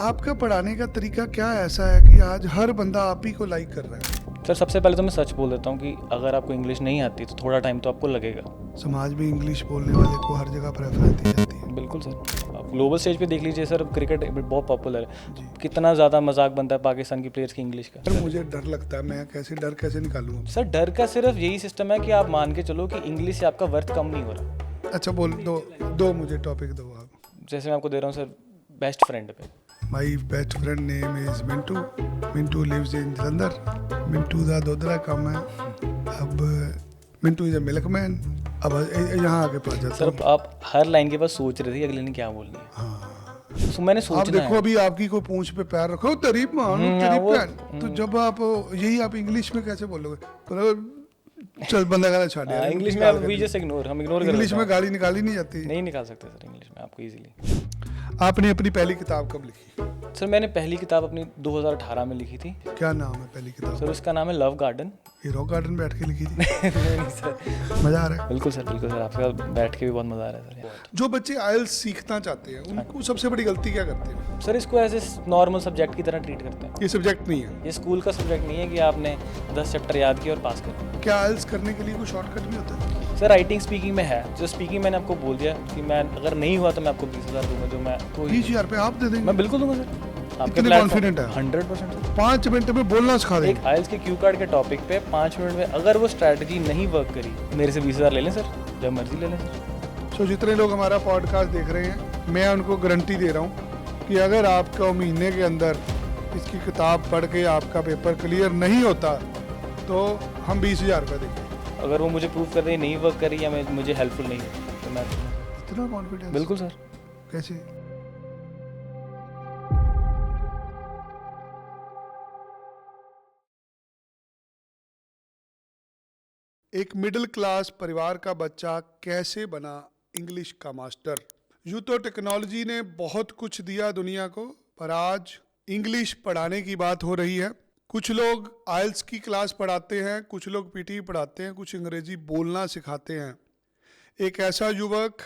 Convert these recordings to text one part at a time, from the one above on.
आपका पढ़ाने का तरीका क्या ऐसा है कि आज हर बंदा आप ही को लाइक कर रहा है? सर सबसे पहले तो मैं सच बोल देता हूँ कि अगर आपको इंग्लिश नहीं आती तो थोड़ा टाइम तो आपको लगेगा। समाज में इंग्लिश बोलने वाले को हर जगह प्रेफरेंस दी जाती है। बिल्कुल सर, आप ग्लोबल स्टेज पे देख लीजिए सर, क्रिकेट बहुत पॉपुलर है। जी। कितना ज़्यादा मजाक बनता है पाकिस्तान की प्लेयर्स की इंग्लिश का। पर मुझे डर लगता है, मैं डर कैसे निकालूँ? सर डर का सिर्फ यही सिस्टम है कि आप मान के चलो कि इंग्लिश से आपका वर्थ कम नहीं हो रहा। अच्छा बोल दो मुझे टॉपिक दो आप। जैसे मैं आपको दे रहा हूँ सर, बेस्ट फ्रेंड पे। My best friend name is Mintu. Mintu lives in Jalandhar. Mintu दा दोदरा कम है। अब मिंटू इज अ मिल्कमैन। अब यहाँ आके पहुँच जाता सर हूँ। आप हर लाइन के बाद सोच रहे थे अगले ने क्या बोलनी है। हाँ। तो मैंने आप सोचना देखो है। अभी आपकी कोई पूंछ पे पैर रखो, तारीफ मान तेरी बहन। तो जब आप यही आप इंग्लिश में कैसे बोलोगे? तो चल बंदा गाना छाड़ यार, इंग्लिश में निकाल आप कर वी दे। जस्ट इग्नोर, हम इग्नोर कर इंग्लिश देते में हैं। गाली निकाली नहीं जाती। नहीं निकाल सकते सर इंग्लिश में आपको इजीली। आपने अपनी पहली किताब कब लिखी? सर मैंने पहली किताब अपनी 2018 में लिखी थी। क्या नाम है पहली किताब? सर उसका नाम है लव गार्डन। ये रॉक गार्डन बैठ के लिखी थी? नहीं सर, मजा आ रहा है? बिल्कुल सर, बिल्कुल सर, आपके साथ बैठ के भी बहुत मज़ा आ रहा है सर। जो बच्चे आइल्स सीखना चाहते हैं उनको सबसे बड़ी गलती क्या करते हैं? सर इसको एज ए नॉर्मल सब्जेक्ट की तरह ट्रीट करते हैं। ये सब्जेक्ट नहीं है। ये स्कूल का सब्जेक्ट नहीं है कि आपने 10 चैप्टर याद किए और पास कर दिए। क्या आइल्स करने के लिए कोई शॉर्टकट भी होता है? सर राइटिंग स्पीकिंग में है। जो स्पीकिंग मैंने आपको बोल दिया कि मैं अगर नहीं हुआ तो मैं आपको 20,000 दूंगा, जो मैं 20,000 पे आप दे देंगे? मैं बिल्कुल दूंगा सर। आपके इतने confident है? 100% सर। 5 मिनट में बोलना सिखा एक देंगे? आइल्स के क्यू कार्ड के टॉपिक पे 5 मिनट में अगर वो स्ट्रैटेजी नहीं वर्क करी, मेरे से 20,000 ले लें सर, जब मर्जी ले लें सर। सो जितने लोग हमारा पॉडकास्ट देख रहे हैं, मैं उनको गारंटी दे रहा हूँ कि अगर आपको महीने के अंदर इसकी किताब पढ़ के आपका पेपर क्लियर नहीं होता तो हम 20,000 रुपये देंगे। अगर वो मुझे प्रूव कर रही नहीं वर्क करी या मुझे हेल्पफुल नहीं है तो मैं इतना कॉन्फिडेंस? बिल्कुल सर। कैसे? एक मिडिल क्लास परिवार का बच्चा कैसे बना इंग्लिश का मास्टर? यूं तो टेक्नोलॉजी ने बहुत कुछ दिया दुनिया को, पर आज इंग्लिश पढ़ाने की बात हो रही है। कुछ लोग आइल्स की क्लास पढ़ाते हैं, कुछ लोग पीटी पढ़ाते हैं, कुछ अंग्रेजी बोलना सिखाते हैं। एक ऐसा युवक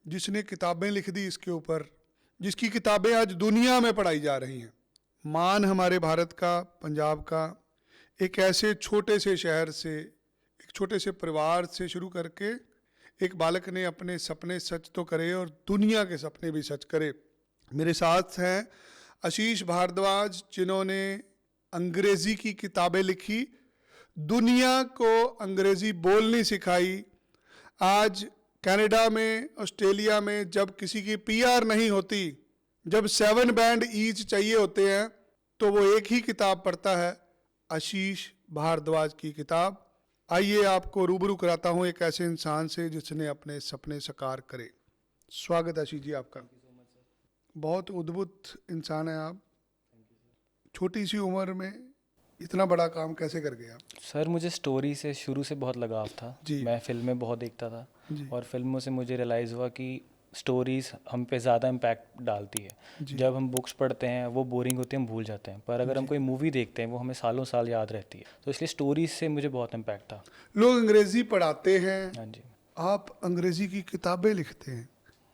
जिसने किताबें लिख दी इसके ऊपर, जिसकी किताबें आज दुनिया में पढ़ाई जा रही हैं। मान हमारे भारत का, पंजाब का, एक ऐसे छोटे से शहर से, एक छोटे से परिवार से शुरू करके एक बालक ने अपने सपने सच तो करे और दुनिया के सपने भी सच करे। मेरे साथ हैं आशीष भारद्वाज, जिन्होंने अंग्रेजी की किताबें लिखी, दुनिया को अंग्रेजी बोलनी सिखाई। आज कनाडा में, ऑस्ट्रेलिया में जब किसी की पीआर नहीं होती, जब 7 बैंड ईच चाहिए होते हैं, तो वो एक ही किताब पढ़ता है, आशीष भारद्वाज की किताब। आइए आपको रूबरू कराता हूँ एक ऐसे इंसान से जिसने अपने सपने साकार करे। स्वागत आशीष जी आपका। बहुत अद्भुत इंसान है आप। छोटी सी उम्र में इतना बड़ा काम कैसे कर गए आप? सर मुझे स्टोरी से शुरू से बहुत लगाव था जी। मैं फिल्में बहुत देखता था जी। और फिल्मों से मुझे रियलाइज़ हुआ कि स्टोरीज़ हम पे ज़्यादा इम्पैक्ट डालती है। जी। जब हम बुक्स पढ़ते हैं वो बोरिंग होती है, हम भूल जाते हैं, पर अगर हम कोई मूवी देखते हैं वो हमें सालों साल याद रहती है। तो इसलिए स्टोरीज से मुझे बहुत इम्पैक्ट था। लोग अंग्रेजी पढ़ाते हैं, हाँ जी आप अंग्रेजी की किताबें लिखते हैं,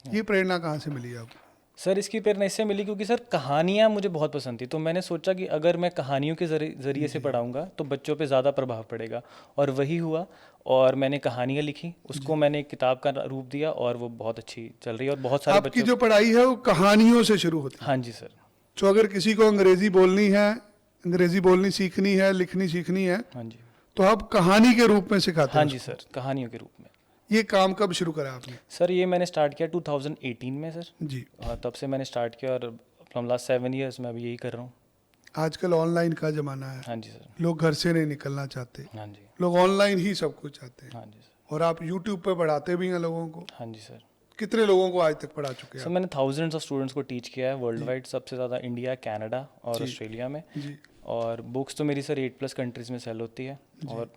ये प्रेरणा कहाँ से मिली आपको? सर, इसकी प्रेरणा इससे मिली क्योंकि सर कहानियाँ मुझे बहुत पसंद थी। तो मैंने सोचा कि अगर मैं कहानियों के ज़रिए से पढ़ाऊँगा तो बच्चों पे ज़्यादा प्रभाव पड़ेगा, और वही हुआ। और मैंने कहानियाँ लिखी, उसको मैंने एक किताब का रूप दिया और वो बहुत अच्छी चल रही है और बहुत सारे आपकी बच्चों। जो पढ़ाई है वो कहानियों से शुरू होती है। हाँ जी सर। तो अगर किसी को अंग्रेजी बोलनी है, अंग्रेजी बोलनी सीखनी है, लिखनी सीखनी है, हाँ जी। तो आप कहानी के रूप में सिखाते हाँ हैं? जी सर, कहानियों के रूप में। ये काम कब शुरू करा आपने? सर ये मैंने स्टार्ट किया 2018 में सर। जी। तब से मैंने स्टार्ट किया और फ्रॉम लास्ट 7 ईयर्स मैं अभी यही कर रहा हूँ। आजकल ऑनलाइन का ज़माना है, हाँ जी सर। लोग घर से नहीं निकलना चाहते, हाँ जी। लोग ऑनलाइन ही सब कुछ चाहते हैं। हाँ जी सर। और आप यूट्यूब पे पढ़ाते भी हैं लोगों को। हाँ जी सर। कितने लोगों को आज तक पढ़ा चुके हैं सर मैंने थाउजेंड्स ऑफ स्टूडेंट्स को टीच किया है वर्ल्ड वाइड, सबसे ज़्यादा इंडिया, कनाडा और जी। ऑस्ट्रेलिया में। जी। और बुक्स तो मेरी सर 8+ कंट्रीज़ में सेल होती है और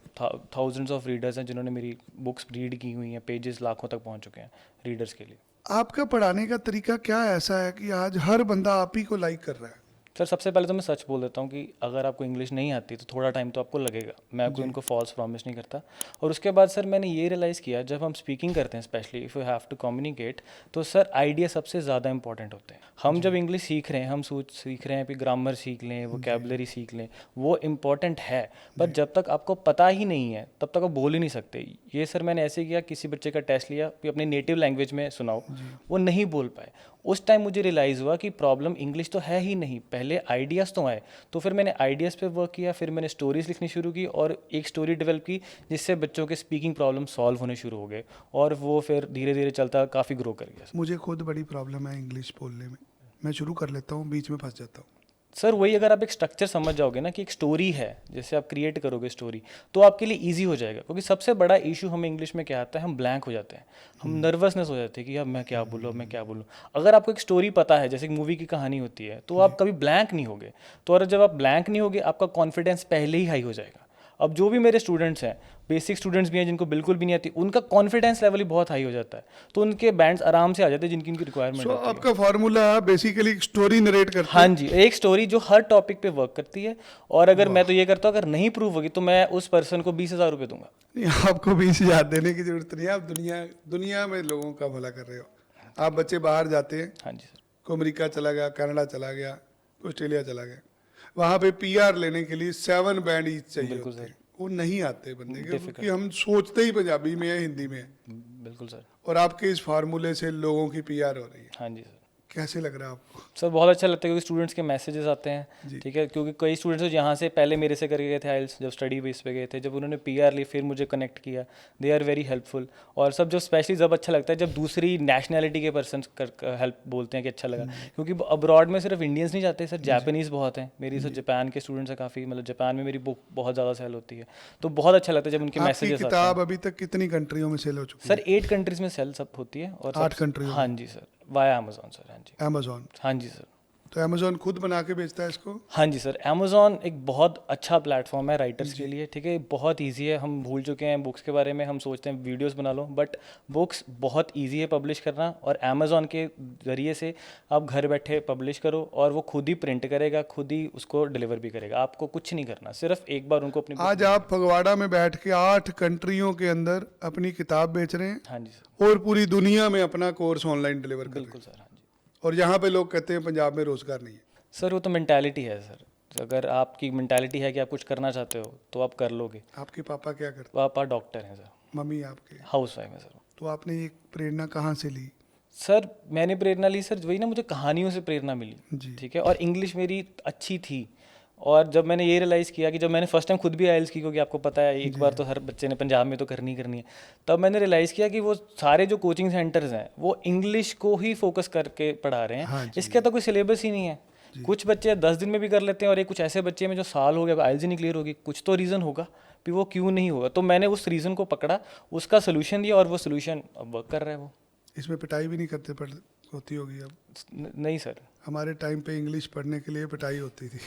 थाउजेंड्स ऑफ रीडर्स हैं जिन्होंने मेरी बुक्स रीड की हुई हैं। पेजेस लाखों तक पहुंच चुके हैं रीडर्स के लिए। आपका पढ़ाने का तरीका क्या ऐसा है कि आज हर बंदा आप ही को लाइक कर रहा है? सर सबसे पहले तो मैं सच बोल देता हूँ कि अगर आपको इंग्लिश नहीं आती तो थोड़ा टाइम तो आपको लगेगा, मैं कोई उनको फॉल्स प्रॉमिस नहीं करता। और उसके बाद सर मैंने ये रियलाइज़ किया, जब हम स्पीकिंग करते हैं specially if you have to communicate, तो सर आइडिया सबसे ज़्यादा इंपॉर्टेंट होते हैं। हम जब इंग्लिश सीख रहे हैं, हम सीख रहे हैं कि ग्रामर सीख लें, वोकैबुलरी सीख लें, वो इम्पॉर्टेंट है, पर जब तक आपको पता ही नहीं है तब तक आप बोल ही नहीं सकते। ये सर मैंने ऐसे किया, किसी बच्चे का टेस्ट लिया कि अपनी नेटिव लैंग्वेज में सुनाओ, वो नहीं बोल पाए। उस टाइम मुझे रियलाइज़ हुआ कि प्रॉब्लम इंग्लिश तो है ही नहीं, पहले आइडियाज़ तो आए। तो फिर मैंने आइडियाज़ पे वर्क किया, फिर मैंने स्टोरीज लिखनी शुरू की और एक स्टोरी डेवलप की जिससे बच्चों के स्पीकिंग प्रॉब्लम सॉल्व होने शुरू हो गए, और वो फिर धीरे धीरे चलता काफ़ी ग्रो कर गया। मुझे खुद बड़ी प्रॉब्लम है इंग्लिश बोलने में, मैं शुरू कर लेता हूँ, बीच में फंस जाता हूँ। सर वही, अगर आप एक स्ट्रक्चर समझ जाओगे ना कि एक स्टोरी है, जैसे आप क्रिएट करोगे स्टोरी, तो आपके लिए इजी हो जाएगा। क्योंकि सबसे बड़ा इशू हमें इंग्लिश में क्या आता है, हम ब्लैंक हो जाते हैं, हम नर्वसनेस हो जाते हैं कि अब मैं क्या बोलूँ, मैं क्या बोलूँ। अगर आपको एक स्टोरी पता है, जैसे एक मूवी की कहानी होती है, तो आप कभी ब्लैंक नहीं होगे। तो और जब आप ब्लैंक नहीं होगे, आपका कॉन्फिडेंस पहले ही हाई हो जाएगा। अब जो भी मेरे स्टूडेंट्स हैं, बेसिक स्टूडेंट्स भी हैं जिनको बिल्कुल भी नहीं आती, उनका कॉन्फिडेंस लेवल ही बहुत हाई हो जाता है, तो उनके बैंड्स आराम से आ जाते हैं जिनकी इनकी रिक्वायरमेंट होती है। आपका फार्मूला बेसिकली स्टोरी नरेट करते हाँ जी, एक स्टोरी जो हर टॉपिक पे वर्क करती है। और अगर मैं तो ये करता हूँ, अगर नहीं प्रूव होगी तो मैं उस पर्सन को 20,000 रुपये दूंगा। नहीं, आपको 20,000 देने की जरूरत नहीं है, आप दुनिया में लोगों का भला कर रहे हो। आप बच्चे बाहर जाते हैं, हाँ जी सर। कोई अमेरिका चला गया, कनाडा चला गया, ऑस्ट्रेलिया चला गया, वहाँ पे पीआर लेने के लिए 7 बैंड ईच चाहिए बिल्कुल होते हैं। सर। वो नहीं आते बंदे के, क्योंकि हम सोचते ही पंजाबी में है, हिंदी में है। बिल्कुल सर। और आपके इस फार्मूले से लोगों की पीआर हो रही है। हाँ जी सर। कैसे लग रहा है आपको? सर बहुत अच्छा लगता है, क्योंकि स्टूडेंट्स के मैसेजेस आते जी। हैं, ठीक है, क्योंकि कई स्टूडेंट्स यहाँ से पहले मेरे से करके गए थे आइल्स, जब स्टडी बेस पे गए थे, जब उन्होंने पीआर ली फिर मुझे कनेक्ट किया, दे आर वेरी हेल्पफुल। और सब जो स्पेशली जब अच्छा लगता है जब दूसरी नेशनैलिटी के पर्सन हेल्प बोलते हैं कि अच्छा लगा, क्योंकि अब्रॉड में सिर्फ इंडियंस नहीं जाते सर, जापानीज़ बहुत हैं। मेरी सर जापान के स्टूडेंट्स हैं काफ़ी, मतलब जापान में मेरी बुक बहुत ज़्यादा सेल होती है, तो बहुत अच्छा लगता है जब उनके आपकी मैसेजेस आते हैं। किताब अभी तक कितनी कंट्रियों में सेल हो चुकी है? सर 8 कंट्रीज़ में सेल सब होती है, और 8 कंट्रियों हाँ जी सर, वाया अमेजोन सर। हाँ जी। अमेजोन? हाँ जी सर। तो अमेजोन खुद बना के बेचता है इसको? हाँ जी सर, अमेज़ॉन एक बहुत अच्छा प्लेटफॉर्म है राइटर्स के लिए, ठीक है, बहुत इजी है। हम भूल चुके हैं बुक्स के बारे में, हम सोचते हैं वीडियोस बना लो, बट बुक्स बहुत इजी है पब्लिश करना, और अमेज़ॉन के ज़रिए से आप घर बैठे पब्लिश करो और वो खुद ही प्रिंट करेगा, खुद ही उसको डिलीवर भी करेगा, आपको कुछ नहीं करना, सिर्फ एक बार उनको अपनी आज आप फगवाड़ा में बैठ के 8 कंट्रियों के अंदर अपनी किताब बेच रहे हैं हाँ जी सर। और पूरी दुनिया में अपना कोर्स ऑनलाइन डिलीवर कर रहे हैं। बिल्कुल सर। हाँ जी और यहाँ पे लोग कहते हैं पंजाब में रोजगार नहीं है। सर, वो तो मेंटालिटी है सर, अगर आपकी मेंटालिटी है कि आप कुछ करना चाहते हो तो आप कर लोगे। आपके पापा क्या करते पापा डॉक्टर हैं सर। मम्मी आपके? हाउस वाइफ है सर। तो आपने ये प्रेरणा कहाँ से ली? सर मैंने प्रेरणा ली सर, वही ना, मुझे कहानियों से प्रेरणा मिली, जी। ठीक है, और इंग्लिश मेरी अच्छी थी। और जब मैंने ये रियलाइज़ किया कि जब मैंने फर्स्ट टाइम खुद भी आइल्स की, क्योंकि आपको पता है एक बार तो हर बच्चे ने पंजाब में तो करनी है, तब मैंने रियलाइज़ किया कि वो सारे जो कोचिंग सेंटर्स हैं वो इंग्लिश को ही फोकस करके पढ़ा रहे हैं। हाँ जी। इसके तो कोई सिलेबस ही नहीं है। कुछ बच्चे 10 दिन में भी कर लेते हैं, और एक कुछ ऐसे बच्चे में जो साल हो गया आइल्स ही नहीं क्लियर होगी, कुछ तो रीज़न होगा कि वो क्यों नहीं होगा। तो मैंने उस रीज़न को पकड़ा, उसका सोल्यूशन दिया, और वो सोल्यूशन अब वर्क कर रहा है। वो इसमें पिटाई भी नहीं करते पड़ होती होगी अब? नहीं सर। हमारे टाइम पे इंग्लिश पढ़ने के लिए पिटाई होती थी।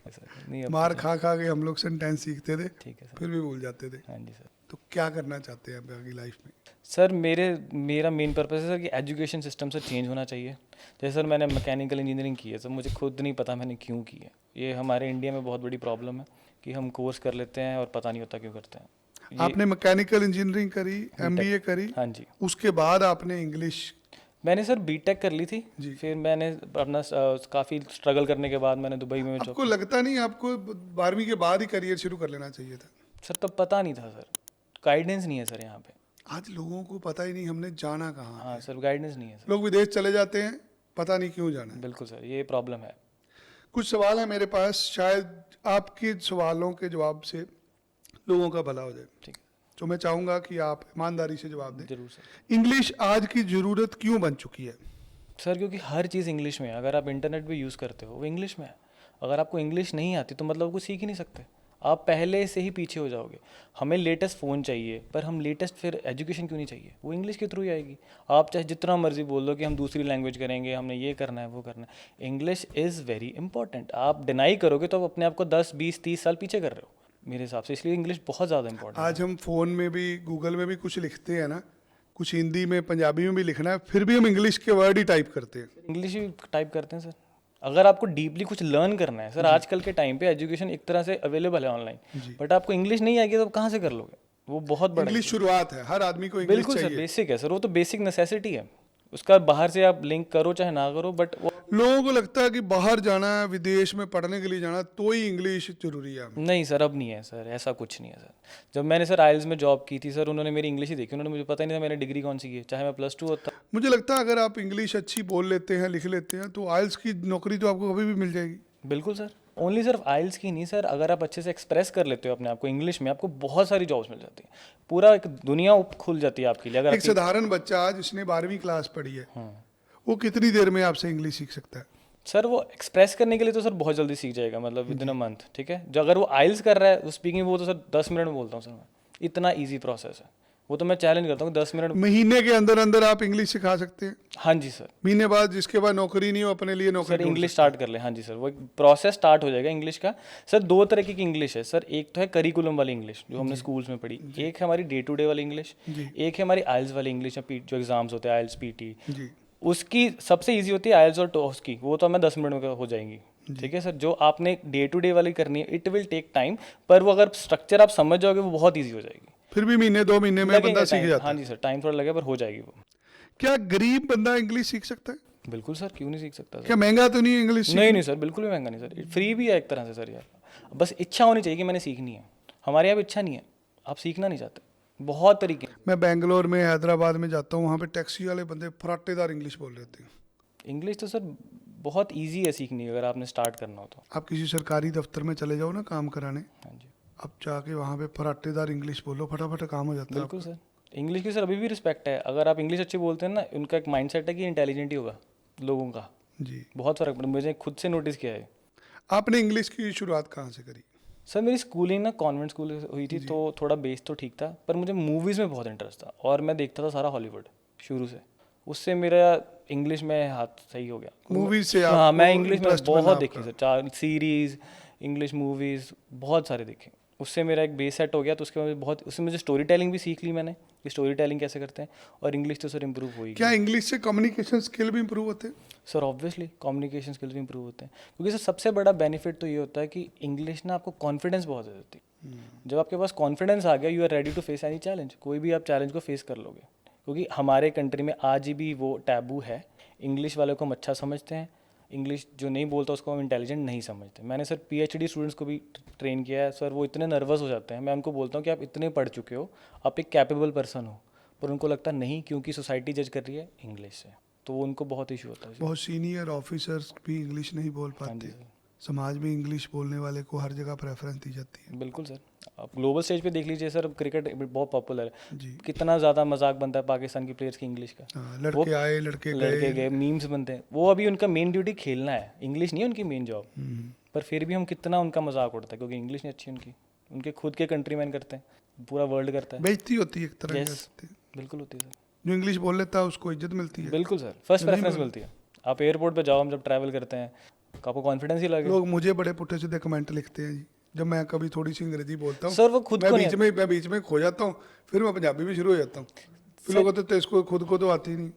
सर नहीं, अब मार खा खा के हम लोग सेंटेंस सीखते थे, ठीक है सर। फिर भी भूल जाते थे। हाँ जी सर। तो क्या करना चाहते हैं आप आगे लाइफ में? सर मेरा मेन पर्पस है सर कि एजुकेशन सिस्टम से चेंज होना चाहिए। जैसे सर मैंने मैकेनिकल इंजीनियरिंग की है सर, मुझे खुद नहीं पता मैंने क्यों की है। ये हमारे इंडिया में बहुत बड़ी प्रॉब्लम है कि हम कोर्स कर लेते हैं और पता नहीं होता क्यों करते हैं। आपने मैकेनिकल इंजीनियरिंग करी, एमबीए करी, हाँ जी। उसके बाद आपने इंग्लिश? मैंने सर बीटेक कर ली थी जी। फिर मैंने अपना काफ़ी स्ट्रगल करने के बाद मैंने दुबई में आपको लगता नहीं आपको 12वीं के बाद ही करियर शुरू कर लेना चाहिए था? सर तब पता नहीं था सर, गाइडेंस नहीं है सर यहाँ पे। आज लोगों को पता ही नहीं हमने जाना कहाँ है। हाँ सर, गाइडेंस नहीं है सर। लोग विदेश चले जाते हैं, पता नहीं क्यों जाना है। बिल्कुल सर, ये प्रॉब्लम है। कुछ सवाल है मेरे पास, शायद आपके सवालों के जवाब से लोगों का भला हो जाए। ठीक है, तो मैं चाहूँगा कि आप ईमानदारी से जवाब दें। जरूर सर। इंग्लिश आज की ज़रूरत क्यों बन चुकी है? सर क्योंकि हर चीज़ इंग्लिश में है। अगर आप इंटरनेट भी यूज़ करते हो वो इंग्लिश में है। अगर आपको इंग्लिश नहीं आती तो मतलब कुछ सीख ही नहीं सकते, आप पहले से ही पीछे हो जाओगे। हमें लेटेस्ट फ़ोन चाहिए, पर हम लेटेस्ट फिर एजुकेशन क्यों नहीं चाहिए? वो इंग्लिश के थ्रू ही आएगी। आप चाहे जितना मर्जी बोल दो कि हम दूसरी लैंग्वेज करेंगे, हमने ये करना है वो करना है, इंग्लिश इज़ वेरी इंपॉर्टेंट। आप डिनाई करोगे तो आप अपने आप को 10 20 30 साल पीछे कर रहे हो मेरे हिसाब से। इसलिए इंग्लिश बहुत ज़्यादा इंपॉर्टेंट है। आज हम फ़ोन में भी, गूगल में भी कुछ लिखते हैं ना, कुछ हिंदी में पंजाबी में भी लिखना है, फिर भी हम इंग्लिश के वर्ड ही टाइप करते हैं। इंग्लिश ही टाइप करते हैं सर। अगर आपको डीपली कुछ लर्न करना है सर, आजकल के टाइम पे एजुकेशन एक तरह से अवेलेबल है ऑनलाइन, बट आपको इंग्लिश नहीं आएगी तो आप कहाँ से कर लोगे? वो बहुत बड़ा इंग्लिश शुरुआत है, हर आदमी को इंग्लिश बिल्कुल सर, चाहिए। बेसिक है सर, वो तो बेसिक नेसेसिटी है। उसका बाहर से आप लिंक करो चाहे ना करो, बट वो लोगों को लगता है कि बाहर जाना है, विदेश में पढ़ने के लिए जाना, तो ही इंग्लिश जरूरी है। नहीं सर, अब नहीं है सर, ऐसा कुछ नहीं है सर। जब मैंने सर आइल्स में जॉब की थी सर, उन्होंने मेरी इंग्लिश ही देखी, उन्होंने मुझे पता ही नहीं था मैंने डिग्री कौन सी की है, चाहे मैं +2 होता। मुझे लगता है अगर आप इंग्लिश अच्छी बोल लेते हैं, लिख लेते हैं, तो आइल्स की नौकरी तो आपको कभी भी मिल जाएगी। बिल्कुल सर, ओनली सिर्फ आइल्स की नहीं सर, अगर आप अच्छे से एक्सप्रेस कर लेते हो अपने आप को इंग्लिश में, आपको बहुत सारी जॉब्स मिल जाती है, पूरा एक दुनिया खुल जाती है आपके लिए। अगर एक साधारण बच्चा जिसने 12वीं क्लास पढ़ी है, वो कितनी देर में आपसे इंग्लिश सीख सकता है? सर वो एक्सप्रेस करने के लिए तो सर बहुत जल्दी सीख जाएगा, मतलब विद इन अ मंथ, ठीक है। जो अगर वो आइल्स कर रहा है, वो स्पीकिंग, वो तो सर 10 मिनट में बोलता हूँ सर मैं, इतना ईजी प्रोसेस है वो, तो मैं चैलेंज करता हूँ 10 मिनट। महीने के अंदर अंदर आप इंग्लिश सिखा सकते हैं। हाँ जी सर। महीने बाद जिसके बाद नौकरी नहीं हो, अपने लिए सर नौकरी इंग्लिश स्टार्ट कर ले, हाँ जी सर, वो एक प्रोसेस स्टार्ट हो जाएगा इंग्लिश का। सर 2 तरीके की इंग्लिश है सर, एक तो है करिकुलम वाली इंग्लिश जो हमने स्कूल्स में पढ़ी, एक है हमारी डे टू डे वाली इंग्लिश, एक है हमारी आइल्स वाली इंग्लिश, जो एग्जाम्स होते हैं आइल्स पीटी, जी। उसकी सबसे इजी होती है आइल्स और टॉस की, वो तो हमें 10 मिनट में हो जाएंगी, ठीक है सर। जो आपने डे टू डे वाली करनी है, इट विल टेक टाइम, पर वो अगर स्ट्रक्चर आप समझ जाओगे वो बहुत ईजी हो जाएगी। फिर भी महीने 2 महीने में लगेगा बंदा सीख time, जाता हाँ है। जी सर, टाइम थोड़ा लगेगा पर हो जाएगी वो। क्या गरीब बंदा इंग्लिश सीख सकता है? बिल्कुल सर, क्यों नहीं सीख सकता सर? क्या महंगा तो नहीं है इंग्लिश? नहीं नहीं सर, बिल्कुल भी महंगा नहीं सर, फ्री भी है एक तरह से सर यार, बस इच्छा होनी चाहिए कि मैंने सीखनी है। हमारे यहाँ इच्छा नहीं है, आप सीखना नहीं चाहते, बहुत तरीके। मैं बेंगलोर में, हैदराबाद में जाता हूँ, वहाँ पे टैक्सी वाले बंदे फराटेदार इंग्लिश बोल रहे होते हैं। इंग्लिश तो सर बहुत ईजी है सीखनी, अगर आपने स्टार्ट करना हो तो। आप किसी सरकारी दफ्तर में चले जाओ ना काम कराने, हाँ जी अब जाके वहाँ पे फराटेदार इंग्लिश बोलो, फटाफट काम हो जाता है। बिल्कुल सर, इंग्लिश की सर अभी भी रिस्पेक्ट है। अगर आप इंग्लिश अच्छी बोलते हैं ना, उनका एक माइंडसेट है कि इंटेलिजेंट ही होगा लोगों का, जी। बहुत फर्क पड़ा, मुझे खुद से नोटिस किया है। आपने इंग्लिश की शुरुआत कहाँ से करी? सर मेरी स्कूलिंग ना कॉन्वेंट स्कूल हुई थी, तो थोड़ा बेस तो ठीक था, पर मुझे मूवीज़ में बहुत इंटरेस्ट था और मैं देखता था सारा हॉलीवुड शुरू से, उससे मेरा इंग्लिश में हाथ सही हो गया। मूवीज से हाँ, आपको मैं इंग्लिश में interest बना बहुत आपका? देखी सर, 4 सीरीज़ इंग्लिश मूवीज़ बहुत सारे देखे, उससे मेरा एक बेस सेट हो गया। तो उसके बाद बहुत, उससे मुझे स्टोरी टेलिंग भी सीख ली मैंने कि स्टोरी टेलिंग कैसे करते हैं, और इंग्लिश तो सर इम्प्रूव हुई। क्या इंग्लिश से कम्युनिकेशन स्किल भी इम्प्रूव होते हैं? सर ऑब्वियसली कम्युनिकेशन स्किल्स भी इंप्रूव होते हैं, क्योंकि सर सबसे बड़ा बेनिफिट तो ये होता है कि इंग्लिश ना आपको कॉन्फिडेंस बहुत दे देती है। जब आपके पास कॉन्फिडेंस आ गया, you are ready to face any challenge, कोई भी आप चैलेंज को फेस कर लोगे। क्योंकि हमारे कंट्री में आज भी वो टैबू है, इंग्लिश वाले को हम अच्छा समझते हैं, इंग्लिश जो नहीं बोलता उसको हम इंटेलिजेंट नहीं समझते। मैंने सर PhD स्टूडेंट्स को भी ट्रेन किया है सर, वो इतने नर्वस हो जाते हैं, मैं उनको बोलता हूँ कि आप इतने पढ़ चुके हो, आप एक कैपेबल पर्सन हो, पर उनको लगता नहीं, क्योंकि सोसाइटी जज कर रही है इंग्लिश से, तो वो उनको बहुत इशू होता है। बहुत सीनियर ऑफिसर्स भी इंग्लिश नहीं बोल हाँ पाते। जी सर, समाज में इंग्लिश बोलने वाले को हर जगह प्रेफरेंस दी जाती है। बिल्कुल सर। आप ग्लोबल स्टेज पे देख लीजिए सर, क्रिकेट बहुत पॉपुलर है, जी। कितना ज़्यादा मजाक बनता है पाकिस्तान की प्लेयर्स की इंग्लिश का। हाँ, लड़के आए, लड़के लड़के गए। गए, मीम्स बनते हैं, वो अभी उनका मेन ड्यूटी खेलना है, इंग्लिश नहीं है उनकी मेन जॉब, पर फिर भी हम कितना उनका मजाक उड़ता है, क्योंकि इंग्लिश नहीं अच्छी उनकी, उनके खुद के कंट्रीमैन करते हैं, पूरा वर्ल्ड करता है। बेइज्जती होती है एक तरह Yes, से। बिल्कुल होती है सर, जो इंग्लिश बोल लेता है उसको इज्जत मिलती है। बिल्कुल सर, फर्स्ट प्रेफरेंस मिलती है। आप एयरपोर्ट पे जाओ, हम जब ट्रैवल करते हैं, आपको कॉन्फिडेंस ही लगे। लोग मुझे बड़े पुट्ठे सीधे कमेंट लिखते हैं जी, जब मैं कभी थोड़ी सी अंग्रेजी बोलता हूँ। सर वो खुद को नहीं, मैं बीच में खो जाता हूँ, फिर मैं पंजाबी भी शुरू हो जाता हूँ। फिर लोग कहते हैं इसको खुद को तो आती नहीं।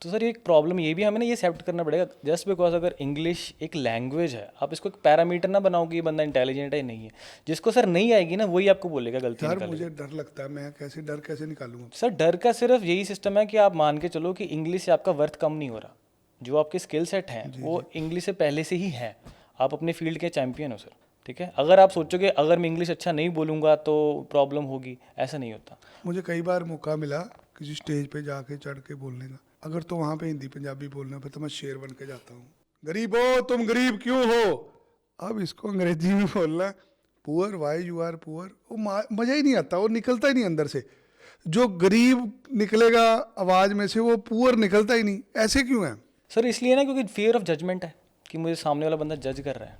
तो सर ये एक प्रॉब्लम ये भी हमें ना ये एक्सेप्ट करना पड़ेगा, जस्ट बिकॉज अगर इंग्लिश एक लैंग्वेज है, आप इसको एक पैरामीटर ना बनाओ कि ये बंदा इंटेलिजेंट है या नहीं है। जिसको सर नहीं आएगी ना, वही आपको बोलेगा गलती यार निकालेगा। मुझे डर लगता है, मैं कैसे डर कैसे निकालूंगा? सर डर का सिर्फ यही सिस्टम है कि आप मान के चलो कि इंग्लिश से आपका वर्थ कम नहीं हो रहा, जो आपके स्किल सेट हैं वो इंग्लिश से पहले से ही हैं, आप अपने फील्ड के चैंपियन हो सर, ठीक है। अगर आप सोचोगे अगर मैं इंग्लिश अच्छा नहीं बोलूँगा तो प्रॉब्लम होगी, ऐसा नहीं होता। मुझे कई बार मौका मिला किसी स्टेज पे जाके चढ़ के बोलने का, अगर तो वहाँ पे हिंदी पंजाबी बोलना फिर तो मैं शेर बन के जाता हूँ। गरीब हो तुम, गरीब क्यों हो? अब इसको अंग्रेजी में बोलना, poor why you are poor, वो मज़ा ही नहीं आता, वो निकलता ही नहीं अंदर से। जो गरीब निकलेगा आवाज़ में से, वो पुअर निकलता ही नहीं। ऐसे क्यों है? सर इसलिए ना क्योंकि फियर ऑफ जजमेंट है, कि मुझे सामने वाला बंदा जज कर रहा है,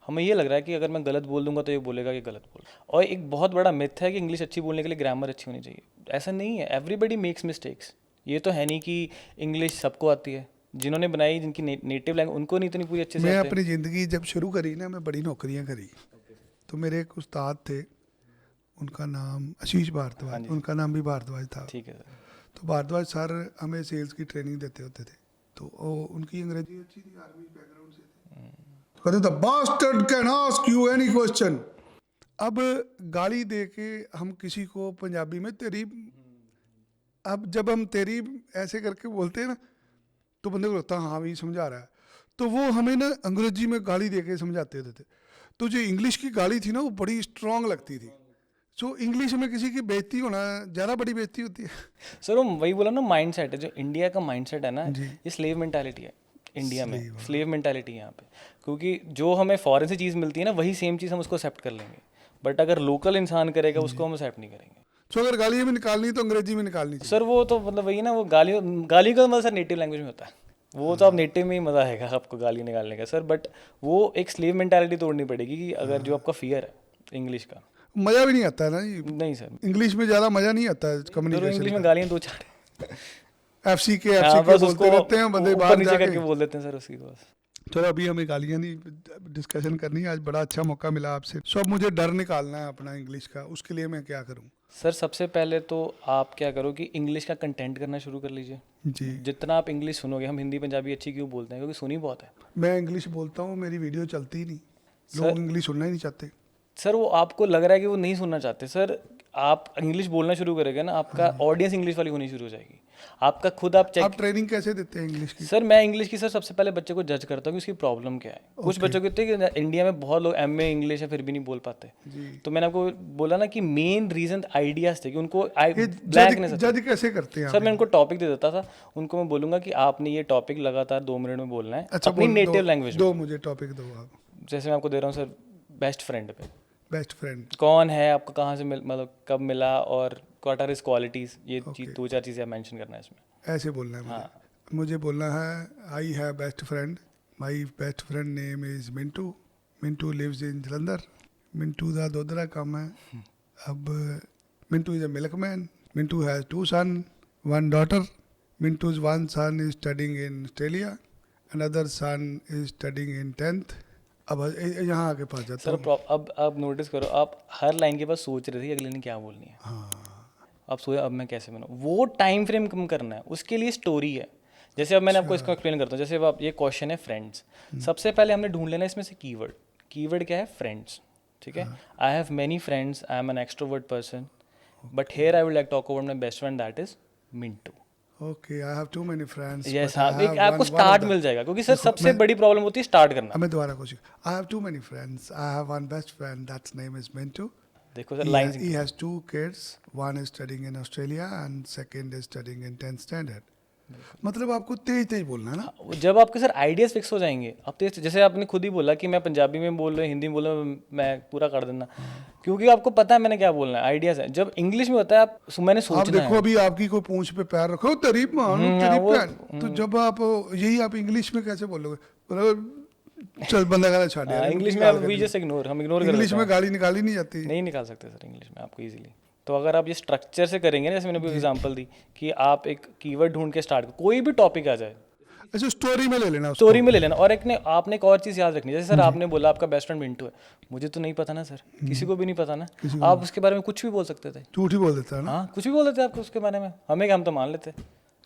हमें ये लग रहा है कि अगर मैं गलत बोल दूंगा तो ये बोलेगा कि गलत बोल। और एक बहुत बड़ा मिथ है कि इंग्लिश अच्छी बोलने के लिए ग्रामर अच्छी होनी चाहिए, ऐसा नहीं है, एवरीबडी मेक्स मिस्टेक्स। ये तो है नहीं कि इंग्लिश सबको आती है, जिन्होंने बनाई, जिनकी नेटिव लैंग्वेज, उनको नहीं इतनी पूरी अच्छे से मैं आती है। अपनी ज़िंदगी जब शुरू करी ना, मैं बड़ी नौकरियां करी, तो मेरे एक उस्ताद थे, उनका नाम आशीष भारद्वाज, उनका नाम भी भारद्वाज था। ठीक है सर, तो भारद्वाज सर हमें सेल्स की ट्रेनिंग देते होते थे, तो उनकी अंग्रेजी अच्छी थी, आर्मी बैकग्राउंड से थे। कहते थे bastard can ask you any question. अब गाली दे के हम किसी को पंजाबी में तेरी, अब जब हम तेरी ऐसे करके बोलते हैं ना तो बंदे को लगता है हाँ भाई समझा रहा है, तो वो हमें ना अंग्रेजी में गाली दे के समझाते थे। तो जो इंग्लिश की गाली थी ना वो बड़ी स्ट्रांग लगती थी। सो इंग्लिश में किसी की बेइज्जती होना ज़्यादा बड़ी बेइज्जती होती है। सर वो वही बोला ना, माइंडसेट है जो इंडिया का माइंडसेट है ना, ये स्लेव मेंटालिटी है इंडिया में, स्लेव मेंटालिटी है यहाँ पे। क्योंकि जो हमें फॉरेन से चीज़ मिलती है ना वही सेम चीज़ हम उसको एक्सेप्ट कर लेंगे, बट अगर लोकल इंसान करेगा उसको हम एक्सेप्ट नहीं करेंगे। सो अगर गाली में निकालनी तो अंग्रेजी में निकालनी चाहिए। सर वो तो मतलब वही ना, वो गाली गाली का मतलब सर नेटिव लैंग्वेज में होता है, वो तो आप नेटिव में ही मज़ा आएगा आपको गाली निकालने का सर। बट वो एक स्लेव मेंटालिटी तोड़नी पड़ेगी कि अगर जो आपका फियर है इंग्लिश का, मज़ा भी नहीं आता है ना जी नहीं सर, इंग्लिश में, ज़्यादा मज़ा नहीं आता है तो कम्युनिकेशन। इंग्लिश में गालियाँ दो चार एफसी के हाँ, बस बोलते उसको रहते हैं बंदे ऊपर बाहर नीचे जाके। करके बोल देते हैं सर उसकी को बस। चलो अभी हमें गालियाँ नहीं डिस्कशन करनी है, आज बड़ा अच्छा मौका मिला आपसे। सो अब मुझे डर निकालना है अपना इंग्लिश का, उसके लिए मैं क्या करूँ? सर सबसे पहले तो आप क्या करो कि इंग्लिश का कंटेंट करना शुरू कर लीजिए। जी जितना आप इंग्लिश सुनोगे, हम हिंदी पंजाबी अच्छी क्यों बोलते हैं क्योंकि सुनी बहुत है मैं इंग्लिश बोलता हूँ, मेरी वीडियो चलती ही नहीं, लोग इंग्लिश सुनना ही नहीं चाहते। सर। वो आपको लग रहा है कि वो नहीं सुनना चाहते सर, आप इंग्लिश बोलना शुरू करेंगे ना आपका ऑडियंस इंग्लिश वाली होनी शुरू हो जाएगी। आपका खुद आप चेक, आप ट्रेनिंग कैसे देते हैं इंग्लिश की? सर मैं इंग्लिश की सर सबसे पहले बच्चे को जज करता हूँ कि उसकी प्रॉब्लम क्या है। कुछ बच्चों को होते हैं कि इंडिया में बहुत लोग एमए इंग्लिश है फिर भी नहीं बोल पाते, तो मैंने आपको बोला ना कि मेन रीजन आइडियाज थे कि उनको ब्लैंकनेस। जज कैसे करते हैं सर मैं उनको टॉपिक दे देता था, उनको मैं बोलूंगा कि आपने ये टॉपिक लगातार 2 मिनट में बोलना है अच्छा, अपनी नेटिव लैंग्वेज में। दो मुझे टॉपिक दो आप। जैसे मैं आपको दे रहा हूँ सर, बेस्ट फ्रेंड पे बेस्ट फ्रेंड कौन है आपका, कहाँ से मतलब कब मिला और व्हाट आर हिज क्वालिटीज, ये चीज 2-4 चीज़ें आप मेंशन करना है इसमें। ऐसे बोलना है मुझे बोलना है I have best friend, my best friend name is Mintu, Mintu lives in Jalandhar, Mintu दा दोदरा काम है। अब Mintu is a milkman, Mintu has 2 son 1 daughter, Mintu's 1 son is studying in Australia, another son is studying in 10th। अब यहाँ आके पास जाता सर अब आप नोटिस करो, आप हर लाइन के बाद सोच रहे थे अगले ने क्या बोलनी है। आप सोचे अब मैं कैसे बनाऊँ, वो टाइम फ्रेम कम करना है, उसके लिए स्टोरी है। जैसे अब मैंने आपको इसको एक्सप्लेन करता हूँ। जैसे अब आप ये क्वेश्चन है फ्रेंड्स, सबसे पहले हमने ढूंढ लेना है इसमें से कीवर्ड। कीवर्ड क्या है? फ्रेंड्स, ठीक है। I have many friends, I am an extrovert person, but here I would like talk about my best friend that is Mintu. Okay I have too many friends. Yes हाँ, एक आपको start मिल जाएगा क्योंकि sir सबसे बड़ी problem होती है start करना। मैं दोबारा कोशिश, I have too many friends, I have one best friend that's name is Mintu. देखो sir lines, he has 2 kids, one is studying in Australia and second is studying in 10th standard। मतलब आपको तेज तेज बोलना है ना। जब आपके सर आइडियाज फिक्स हो जाएंगे आप तेज, जैसे आपने खुद ही बोला कि मैं पंजाबी में बोल रहा हूँ, हिंदी में बोल रहा हूँ, मैं पूरा कर देना क्योंकि आपको पता है मैंने क्या बोलना है, आइडियाज है। जब इंग्लिश में होता है आप मैंने आप सोचना देखो है। अभी आपकी कोई पूंछ पे पैर रखो तेरी मां तेरी बहन, तो जब आप यही आप इंग्लिश में कैसे बोलोगे? मतलब चल बंदा गाला छाड़ यार, इंग्लिश में वी जस्ट इग्नोर, हम इग्नोर कर इंग्लिश देते हैं। में गाली निकाली नहीं जाती। नहीं निकाल सकते सर इंग्लिश में आपको इजीली। तो अगर आप ये स्ट्रक्चर से करेंगे ना, जैसे मैंने अभी एग्जांपल दी कि आप एक कीवर्ड ढूंढ के स्टार्ट, कोई भी टॉपिक आ जाए अच्छा स्टोरी में ले लेना उसको। स्टोरी में ले लेना। और आपने एक और चीज़ याद रखनी है, जैसे सर आपने बोला आपका बेस्ट फ्रेंड मिंटू है, मुझे तो नहीं पता ना सर, किसी को भी नहीं पता ना, आप उसके बारे में कुछ भी बोल सकते थे। झूठ ही बोल देता है ना। हाँ कुछ भी बोल देते आपको उसके बारे में, हम तो मान लेते,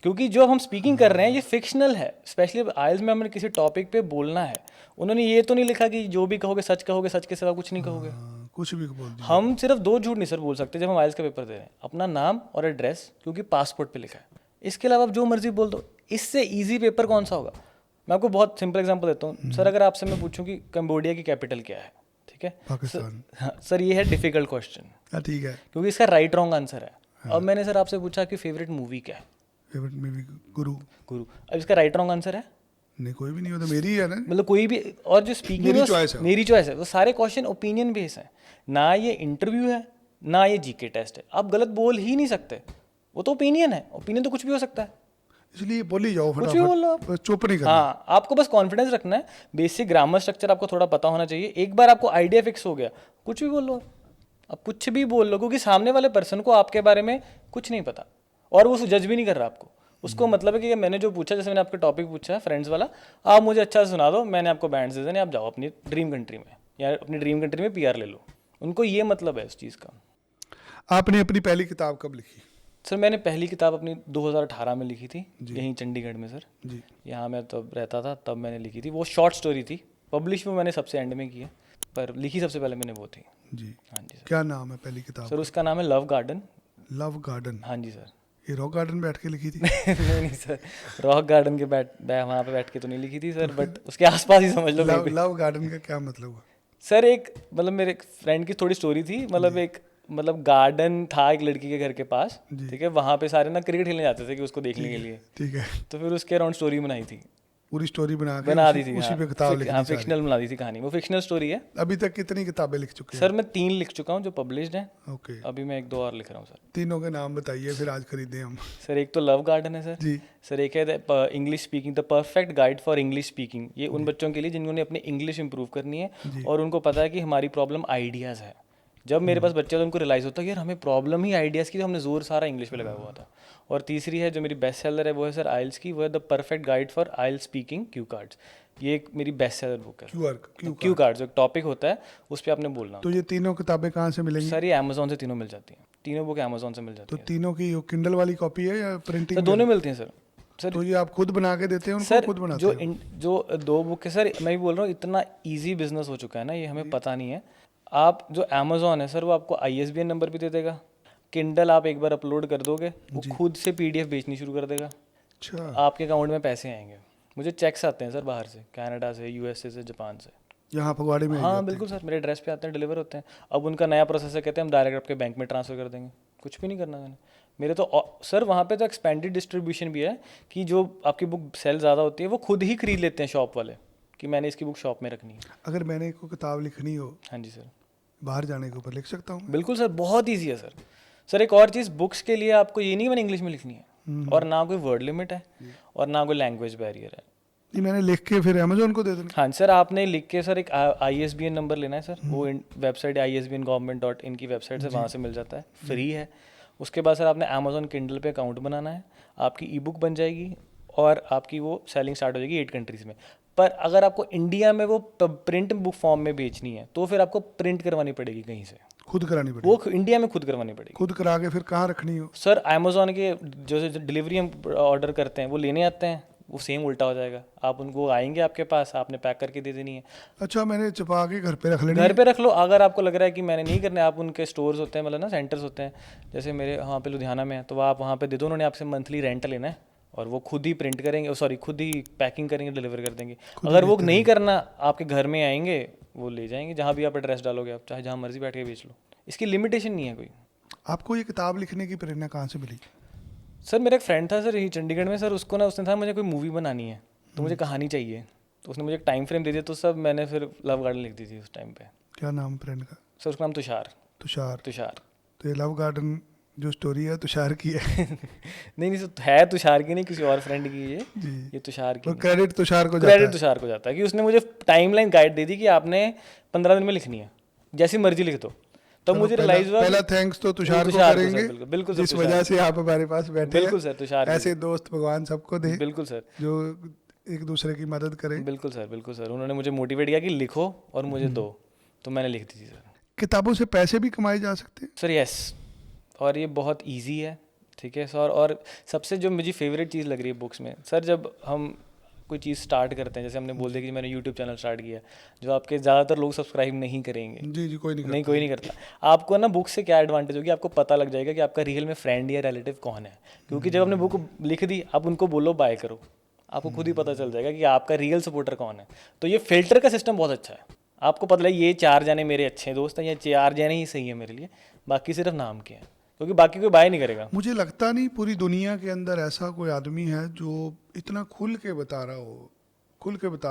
क्योंकि जो हम स्पीकिंग कर रहे हैं ये फिक्शनल है। स्पेशली आइल्स में हमें किसी टॉपिक पे बोलना है, उन्होंने ये तो नहीं लिखा कि जो भी कहोगे सच कहोगे, सच के सिवा कुछ नहीं कहोगे। कुछ भी बोल दिया। हम सिर्फ 2 झूठ नहीं सर बोल सकते जब हम आइल्स का पेपर दे रहे हैं, अपना नाम और एड्रेस, क्योंकि पासपोर्ट पे लिखा है। इसके अलावा आप जो मर्जी बोल दो, इससे ईजी पेपर कौन सा होगा? मैं आपको बहुत सिंपल एग्जांपल देता हूँ सर। अगर आपसे मैं पूछूं कि कंबोडिया की कैपिटल क्या है, ठीक है पाकिस्तान। हाँ सर, ये है डिफिकल्ट क्वेश्चन, ठीक है, क्योंकि इसका राइट रॉन्ग आंसर है। अब मैंने सर आपसे पूछा कि फेवरेट मूवी क्या है, फेवरेट मूवी गुरु। अब इसका राइट रॉन्ग आंसर है नहीं, कोई भी नहीं होता, मेरी है ना, मतलब कोई भी। और जो स्पीकिंग मेरी चॉइस है, मेरी चॉइस है, वो सारे क्वेश्चन ओपिनियन बेस है ना, ये इंटरव्यू है ना ये जीके टेस्ट है। आप गलत बोल ही नहीं सकते, वो तो ओपिनियन है, ओपिनियन तो कुछ भी हो सकता है, इसलिए बोली जाओ कुछ भी बोल लो आप, चुप नहीं करना। हाँ आपको बस कॉन्फिडेंस रखना है, बेसिक ग्रामर स्ट्रक्चर आपको थोड़ा पता होना चाहिए। एक बार आपको आइडिया फिक्स हो गया, कुछ भी बोल लो आप कुछ भी बोल लो, क्योंकि सामने वाले पर्सन को आपके बारे में कुछ नहीं पता और वो जज भी नहीं कर रहा आपको। उसको मतलब है कि मैंने जो पूछा, जैसे मैंने आपके टॉपिक पूछा है फ्रेंड्स वाला, आप मुझे अच्छा से सुना दो, मैंने आपको बैंड दे देने, आप जाओ अपनी ड्रीम कंट्री में या अपनी ड्रीम कंट्री में पीआर ले लो। उनको ये मतलब है उस चीज़ का। आपने अपनी पहली किताब कब लिखी? सर मैंने पहली किताब अपनी 2018 में लिखी थी, यहीं चंडीगढ़ में सर जी। यहाँ मैं तब रहता था, तब मैंने लिखी थी। वो शॉर्ट स्टोरी थी, पब्लिश वो मैंने सबसे एंड में की है, पर लिखी सबसे पहले मैंने वो थी। जी। हाँ जी सर। क्या नाम है पहली किताब? सर उसका नाम है लव गार्डन। Love garden. हाँ जी सर। ये रॉक गार्डन बैठ के लिखी थी? नहीं नहीं सर, रॉक गार्डन के वहाँ पे बैठ के तो नहीं लिखी थी सर, बट उसके आसपास ही समझ लो लव maybe। लव गार्डन का क्या मतलब हुआ? सर एक मतलब मेरे एक फ्रेंड की थोड़ी स्टोरी थी, मतलब एक मतलब गार्डन था एक लड़की के घर के पास, जी। ठीक है, वहाँ पे सारे ना क्रिकेट खेलने जाते थे कि उसको देखने के लिए, ठीक है, तो फिर उसके अराउंड स्टोरी बनाई थी, पूरी स्टोरी बना के बना उसी, दी थी। उसी हाँ पे किताब लिखी हाँ, थी सारी। फिक्शनल बना दी थी कहानी, वो फिक्शनल स्टोरी है। अभी तक कितनी किताबें लिख चुके सर मैं 3 लिख चुका हूँ जो पब्लिश्ड हैं, हैं? ओके, अभी मैं 1-2 और लिख रहा हूँ सर। तीनों के नाम बताइए फिर आज खरीदें हम। सर एक तो लव गार्डन है सर। जी। सर एक है English speaking, the perfect guide for English speaking. ये उन बच्चों के लिए जिन्होंने अपनी इंग्लिश इंप्रूव करनी है जी। और उनको पता है कि हमारी प्रॉब्लम आइडियाज़ है। जब मेरे पास बच्चे तो उनको रियलाइज़ होता है यार हमें प्रॉब्लम ही आइडियाज़ की, तो हमने जोर सारा इंग्लिश पे लगाया हुआ था। और तीसरी है जो मेरी बेस्ट सेलर है, वो है सर आइल्स की, वो है the perfect guide for IELTS speaking cue cards. ये एक मेरी बेस्ट सेलर बुक है। क्यू कार्ड्स, जो एक टॉपिक होता है उस पर आपने बोलना। तो ये तीनों किताबें कहाँ से मिलेंगी? सर ये अमेजोन से तीनों मिल जाती हैं, तीनों बुक अमेजोन से मिल जाती तो हैं। तीनों की किंडल वाली कॉपी है या सर प्रिंटिंग? दोनों मिलती हैं सर। सर तो ये आप खुद बना के देते हैं उनको? सर खुद बनाते जो हो? जो 2 बुक है सर, मैं भी बोल रहा हूँ इतना इजी बिजनेस हो चुका है ना, ये हमें पता नहीं है। आप जो अमेजोन है सर, वो आपको ISBN नंबर भी दे देगा। किंडल आप एक बार अपलोड कर दोगे, वो खुद से PDF बेचनी शुरू कर देगा। अच्छा, आपके अकाउंट में पैसे आएंगे। मुझे चेक्स आते हैं सर बाहर से, कनाडा से, USA से, जापान से। यहाँ फगवाड़े में? हाँ बिल्कुल सर, मेरे एड्रेस पे आते हैं, डिलीवर होते हैं। अब उनका नया प्रोसेस है, कहते हैं हम डायरेक्ट आपके बैंक में ट्रांसफ़र कर देंगे। कुछ भी नहीं करना मैंने। मेरे तो सर वहाँ पे तो एक्सपेंडेड डिस्ट्रीब्यूशन भी है कि जो आपकी बुक सेल ज़्यादा होती है वो खुद ही खरीद लेते हैं शॉप वाले, कि मैंने इसकी बुक शॉप में रखनी है। अगर मैंने कोई किताब लिखनी हो हाँ जी सर, बाहर जाने के ऊपर, लिख सकता हूँ? बिल्कुल सर, बहुत ईजी है सर। सर एक और चीज़, बुक्स के लिए आपको ये नहीं मैंने इंग्लिश में लिखनी है, और ना कोई वर्ड लिमिट है और ना कोई लैंग्वेज बैरियर है। नहीं, मैंने लिख के फिर अमेजोन को दे देना? हाँ सर, आपने लिख के सर एक ISBN नंबर लेना है सर, वो वेबसाइट ISBN-government.in की वेबसाइट से, वहाँ से मिल जाता है, फ्री है। उसके बाद सर आपने अमेजोन किंडल पे अकाउंट बनाना है, आपकी ई बुक बन जाएगी और आपकी वो सेलिंग स्टार्ट हो जाएगी 8 कंट्रीज़ में। पर अगर आपको इंडिया में वो प्रिंट बुक फॉर्म में बेचनी है तो फिर आपको प्रिंट करवानी पड़ेगी कहीं से, खुद करानी पड़ेगी? वो इंडिया में खुद करवानी पड़ेगी। खुद करा के फिर कहाँ रखनी हो? सर अमेजोन के जो डिलीवरी हम ऑर्डर करते हैं वो लेने आते हैं, वो सेम उल्टा हो जाएगा। आप उनको आएंगे आपके पास, आपने पैक करके दे देनी है। अच्छा, मैंने छुपा के घर पे रख लेनी घर पे रख लो। अगर आपको लग रहा है कि मैंने नहीं करना है, आप उनके स्टोर्स होते हैं, मतलब ना सेंटर्स होते हैं, जैसे मेरे वहाँ पे लुधियाना में है, तो आप वहाँ पे दे दो, उन्होंने आपसे मंथली रेंट लेना है और वो खुद ही प्रिंट करेंगे, सॉरी खुद ही पैकिंग करेंगे, डिलीवर कर देंगे। अगर वो नहीं करना, आपके घर में आएंगे, वो ले जाएंगे, जहाँ भी आप एड्रेस डालोगे, आप चाहे जहाँ मर्जी बैठ के बेच लो, इसकी लिमिटेशन नहीं है कोई। आपको ये किताब लिखने की प्रेरणा कहाँ से मिली? सर मेरा एक फ्रेंड था सर यही चंडीगढ़ में सर, उसको ना उसने था मुझे कोई मूवी बनानी है तो मुझे कहानी चाहिए, तो उसने मुझे एक टाइम फ्रेम दे दिया, तो सब मैंने फिर लव गार्डन लिख दी थी उस टाइम पे। क्या नाम फ्रेंड का? सर उसका नाम तुषार। तुषार। तुषार। तो ये लव गार्डन जो स्टोरी है तुषार की है? नहीं नहीं सर, है तुषार की नहीं, किसी और फ्रेंड की है जी। ये तुषार की। और क्रेडिट तुषार को जाता क्रेडिट है? तुषार को जाता है कि उसने मुझे टाइमलाइन गाइड दे दी कि आपने 15 दिन में लिखनी है, जैसी मर्जी लिख दो। तब मुझे रियलाइज हुआ पहला थैंक्स तो तुषार को तुषार को करेंगे, सर, बिल्कुल सर, जिस तुषार वजह से आप हमारे पास बैठे बिल्कुल हैं। सर, तुषार ऐसे दोस्त भगवान सबको दे बिल्कुल सर, जो एक दूसरे की मदद करें। बिल्कुल सर, बिल्कुल सर। उन्होंने मुझे मोटिवेट किया कि लिखो और मुझे दो, तो मैंने लिख दी थी सर। किताबों से पैसे भी कमाए जा सकते हैं? सर यस, और ये बहुत इजी है, ठीक है सर। और सबसे जो मुझे फेवरेट चीज़ लग रही है बुक्स में सर, जब हम कोई चीज़ स्टार्ट करते हैं, जैसे हमने बोल दिया कि मैंने यूट्यूब चैनल स्टार्ट किया, जो आपके ज़्यादातर लोग सब्सक्राइब नहीं करेंगे। जी जी, कोई नहीं नहीं, कोई नहीं करता। आपको ना बुक से क्या एडवांटेज होगी, आपको पता लग जाएगा कि आपका रियल में फ्रेंड या रिलेटिव कौन है, क्योंकि जब आपने बुक लिख दी, आप उनको बोलो बाय करो, आपको खुद ही पता चल जाएगा कि आपका रियल सपोर्टर कौन है। तो ये फिल्टर का सिस्टम बहुत अच्छा है, आपको पता लगे ये 4 जने मेरे अच्छे दोस्त हैं, ये 4 जने ही सही है मेरे लिए, बाकी सिर्फ नाम के हैं, क्योंकि बाकी कोई बाय नहीं करेगा। मुझे लगता नहीं पूरी दुनिया के अंदर ऐसा कोई आदमी है जो इतना खुल के बता रहा